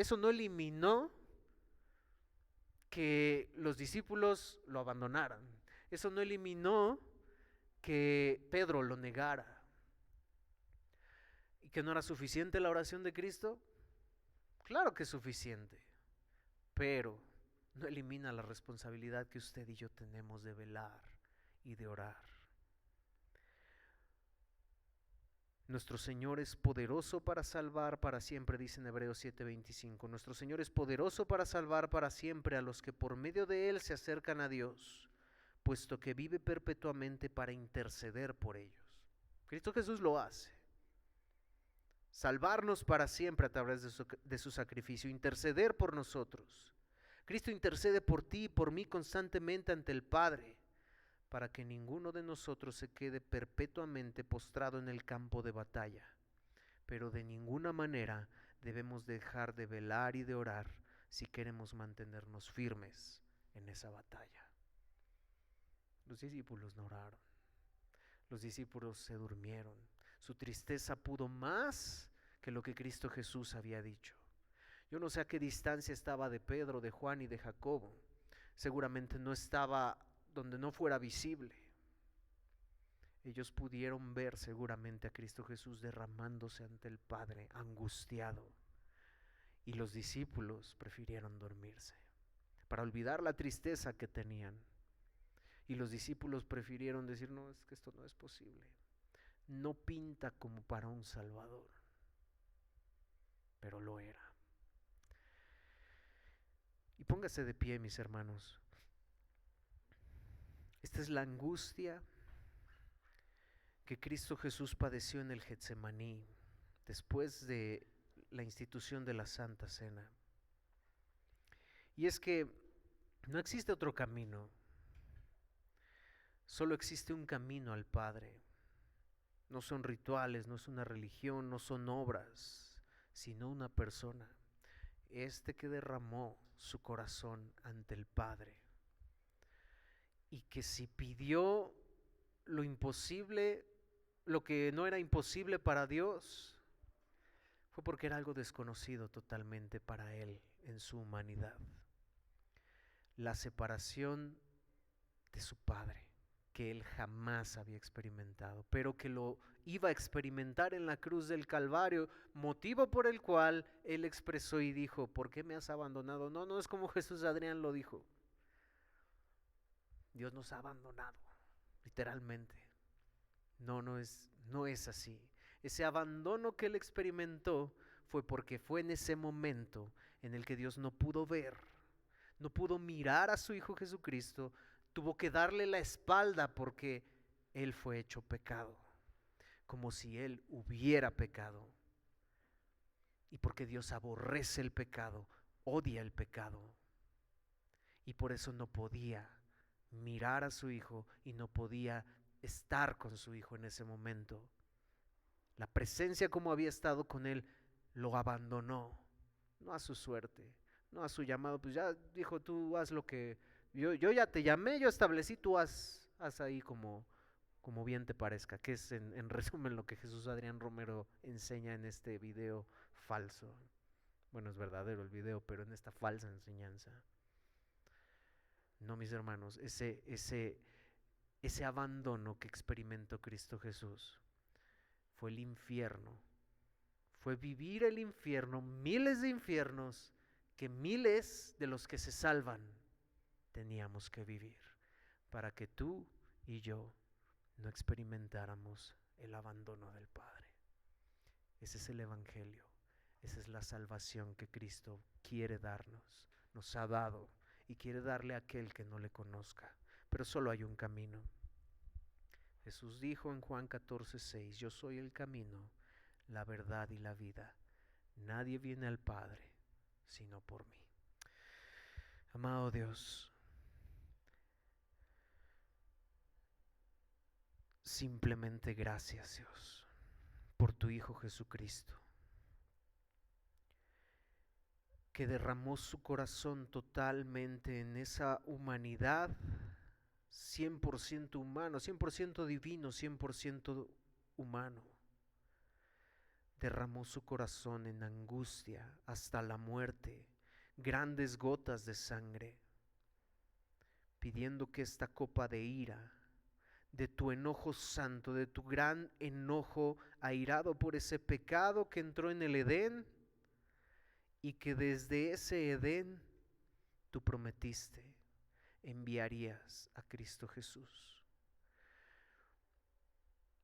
que los discípulos lo abandonaran. Eso no eliminó que Pedro lo negara. ¿Y que no era suficiente la oración de Cristo? Claro que es suficiente, pero no elimina la responsabilidad que usted y yo tenemos de velar y de orar. Nuestro Señor es poderoso para salvar para siempre, dice en Hebreos 7:25. Nuestro Señor es poderoso para salvar para siempre a los que por medio de Él se acercan a Dios, puesto que vive perpetuamente para interceder por ellos. Cristo Jesús lo hace. Salvarnos para siempre a través de su sacrificio, interceder por nosotros. Cristo intercede por ti y por mí constantemente ante el Padre, para que ninguno de nosotros se quede perpetuamente postrado en el campo de batalla. Pero de ninguna manera debemos dejar de velar y de orar si queremos mantenernos firmes en esa batalla. Los discípulos no oraron. Los discípulos se durmieron. Su tristeza pudo más que lo que Cristo Jesús había dicho. Yo no sé a qué distancia estaba de Pedro, de Juan y de Jacobo. Seguramente no estaba donde no fuera visible. Ellos pudieron ver seguramente a Cristo Jesús derramándose ante el Padre, angustiado. Y los discípulos prefirieron dormirse para olvidar la tristeza que tenían. Y los discípulos prefirieron decir, no, es que esto no es posible. No pinta como para un Salvador, pero lo era. Y póngase de pie, mis hermanos. Esta es la angustia que Cristo Jesús padeció en el Getsemaní después de la institución de la Santa Cena. Y es que no existe otro camino, solo existe un camino al Padre. No son rituales, no es una religión, no son obras, sino una persona, que derramó su corazón ante el Padre. Y que si pidió lo imposible, lo que no era imposible para Dios, fue porque era algo desconocido totalmente para Él en su humanidad. La separación de su Padre, que Él jamás había experimentado, pero que lo iba a experimentar en la cruz del Calvario, motivo por el cual Él expresó y dijo, ¿por qué me has abandonado? No es como Jesús Adrián lo dijo. Dios nos ha abandonado, literalmente. No es así. Ese abandono que Él experimentó fue porque fue en ese momento en el que Dios no pudo ver, no pudo mirar a su Hijo Jesucristo, tuvo que darle la espalda porque Él fue hecho pecado, como si Él hubiera pecado. Y porque Dios aborrece el pecado, odia el pecado. Y por eso no podía mirar a su Hijo y no podía estar con su Hijo en ese momento. La presencia como había estado con Él lo abandonó, no a su suerte, no a su llamado. Pues ya dijo, tú haz lo que yo ya te llamé, yo establecí, tú haz ahí como bien te parezca, que es en resumen lo que Jesús Adrián Romero enseña en este video falso. Bueno, es verdadero el video, pero en esta falsa enseñanza. No, mis hermanos, ese abandono que experimentó Cristo Jesús fue el infierno, fue vivir el infierno, miles de infiernos que miles de los que se salvan teníamos que vivir para que tú y yo no experimentáramos el abandono del Padre. Ese es el Evangelio, esa es la salvación que Cristo quiere darnos, nos ha dado y quiere darle a aquel que no le conozca, pero solo hay un camino. Jesús dijo en Juan 14:6, yo soy el camino, la verdad y la vida. Nadie viene al Padre sino por mí. Amado Dios, simplemente gracias, Dios, por tu Hijo Jesucristo, que derramó su corazón totalmente en esa humanidad, 100% humano, 100% divino, 100% humano, derramó su corazón en angustia hasta la muerte, grandes gotas de sangre, pidiendo que esta copa de ira, de tu enojo santo, de tu gran enojo airado por ese pecado que entró en el Edén y que desde ese Edén tú prometiste enviarías a Cristo Jesús.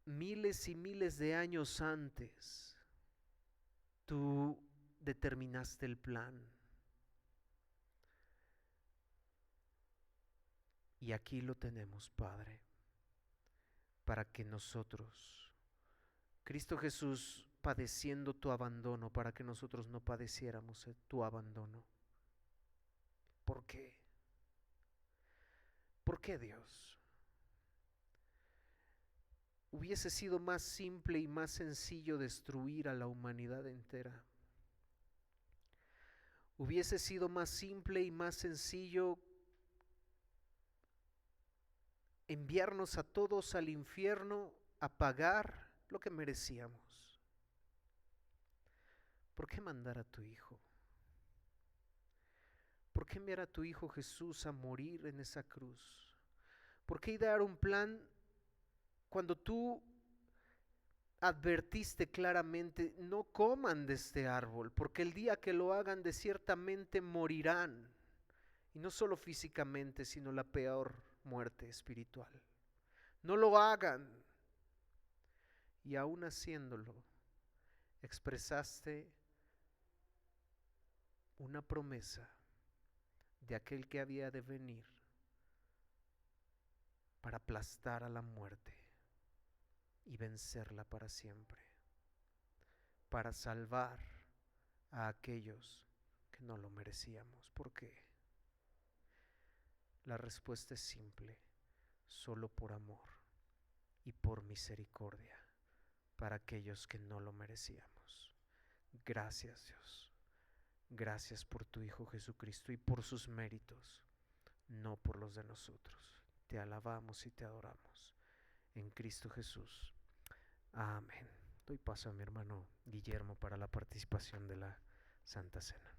Miles y miles de años antes, tú determinaste el plan. Y aquí lo tenemos, Padre, para que nosotros, Cristo Jesús padeciendo tu abandono, para que nosotros no padeciéramos tu abandono. ¿Por qué? ¿Por qué, Dios? Hubiese sido más simple y más sencillo destruir a la humanidad entera. Hubiese sido más simple y más sencillo enviarnos a todos al infierno a pagar lo que merecíamos. ¿Por qué mandar a tu Hijo? ¿Por qué enviar a tu Hijo Jesús a morir en esa cruz? ¿Por qué idear un plan cuando tú advertiste claramente, no coman de este árbol, porque el día que lo hagan de ciertamente morirán? Y no solo físicamente, sino la peor muerte espiritual. No lo hagan. Y aún haciéndolo, expresaste una promesa de aquel que había de venir para aplastar a la muerte y vencerla para siempre, para salvar a aquellos que no lo merecíamos. ¿Por qué? La respuesta es simple: solo por amor y por misericordia para aquellos que no lo merecíamos. Gracias, Dios. Gracias por tu Hijo Jesucristo y por sus méritos, no por los de nosotros. Te alabamos y te adoramos en Cristo Jesús. Amén. Doy paso a mi hermano Guillermo para la participación de la Santa Cena.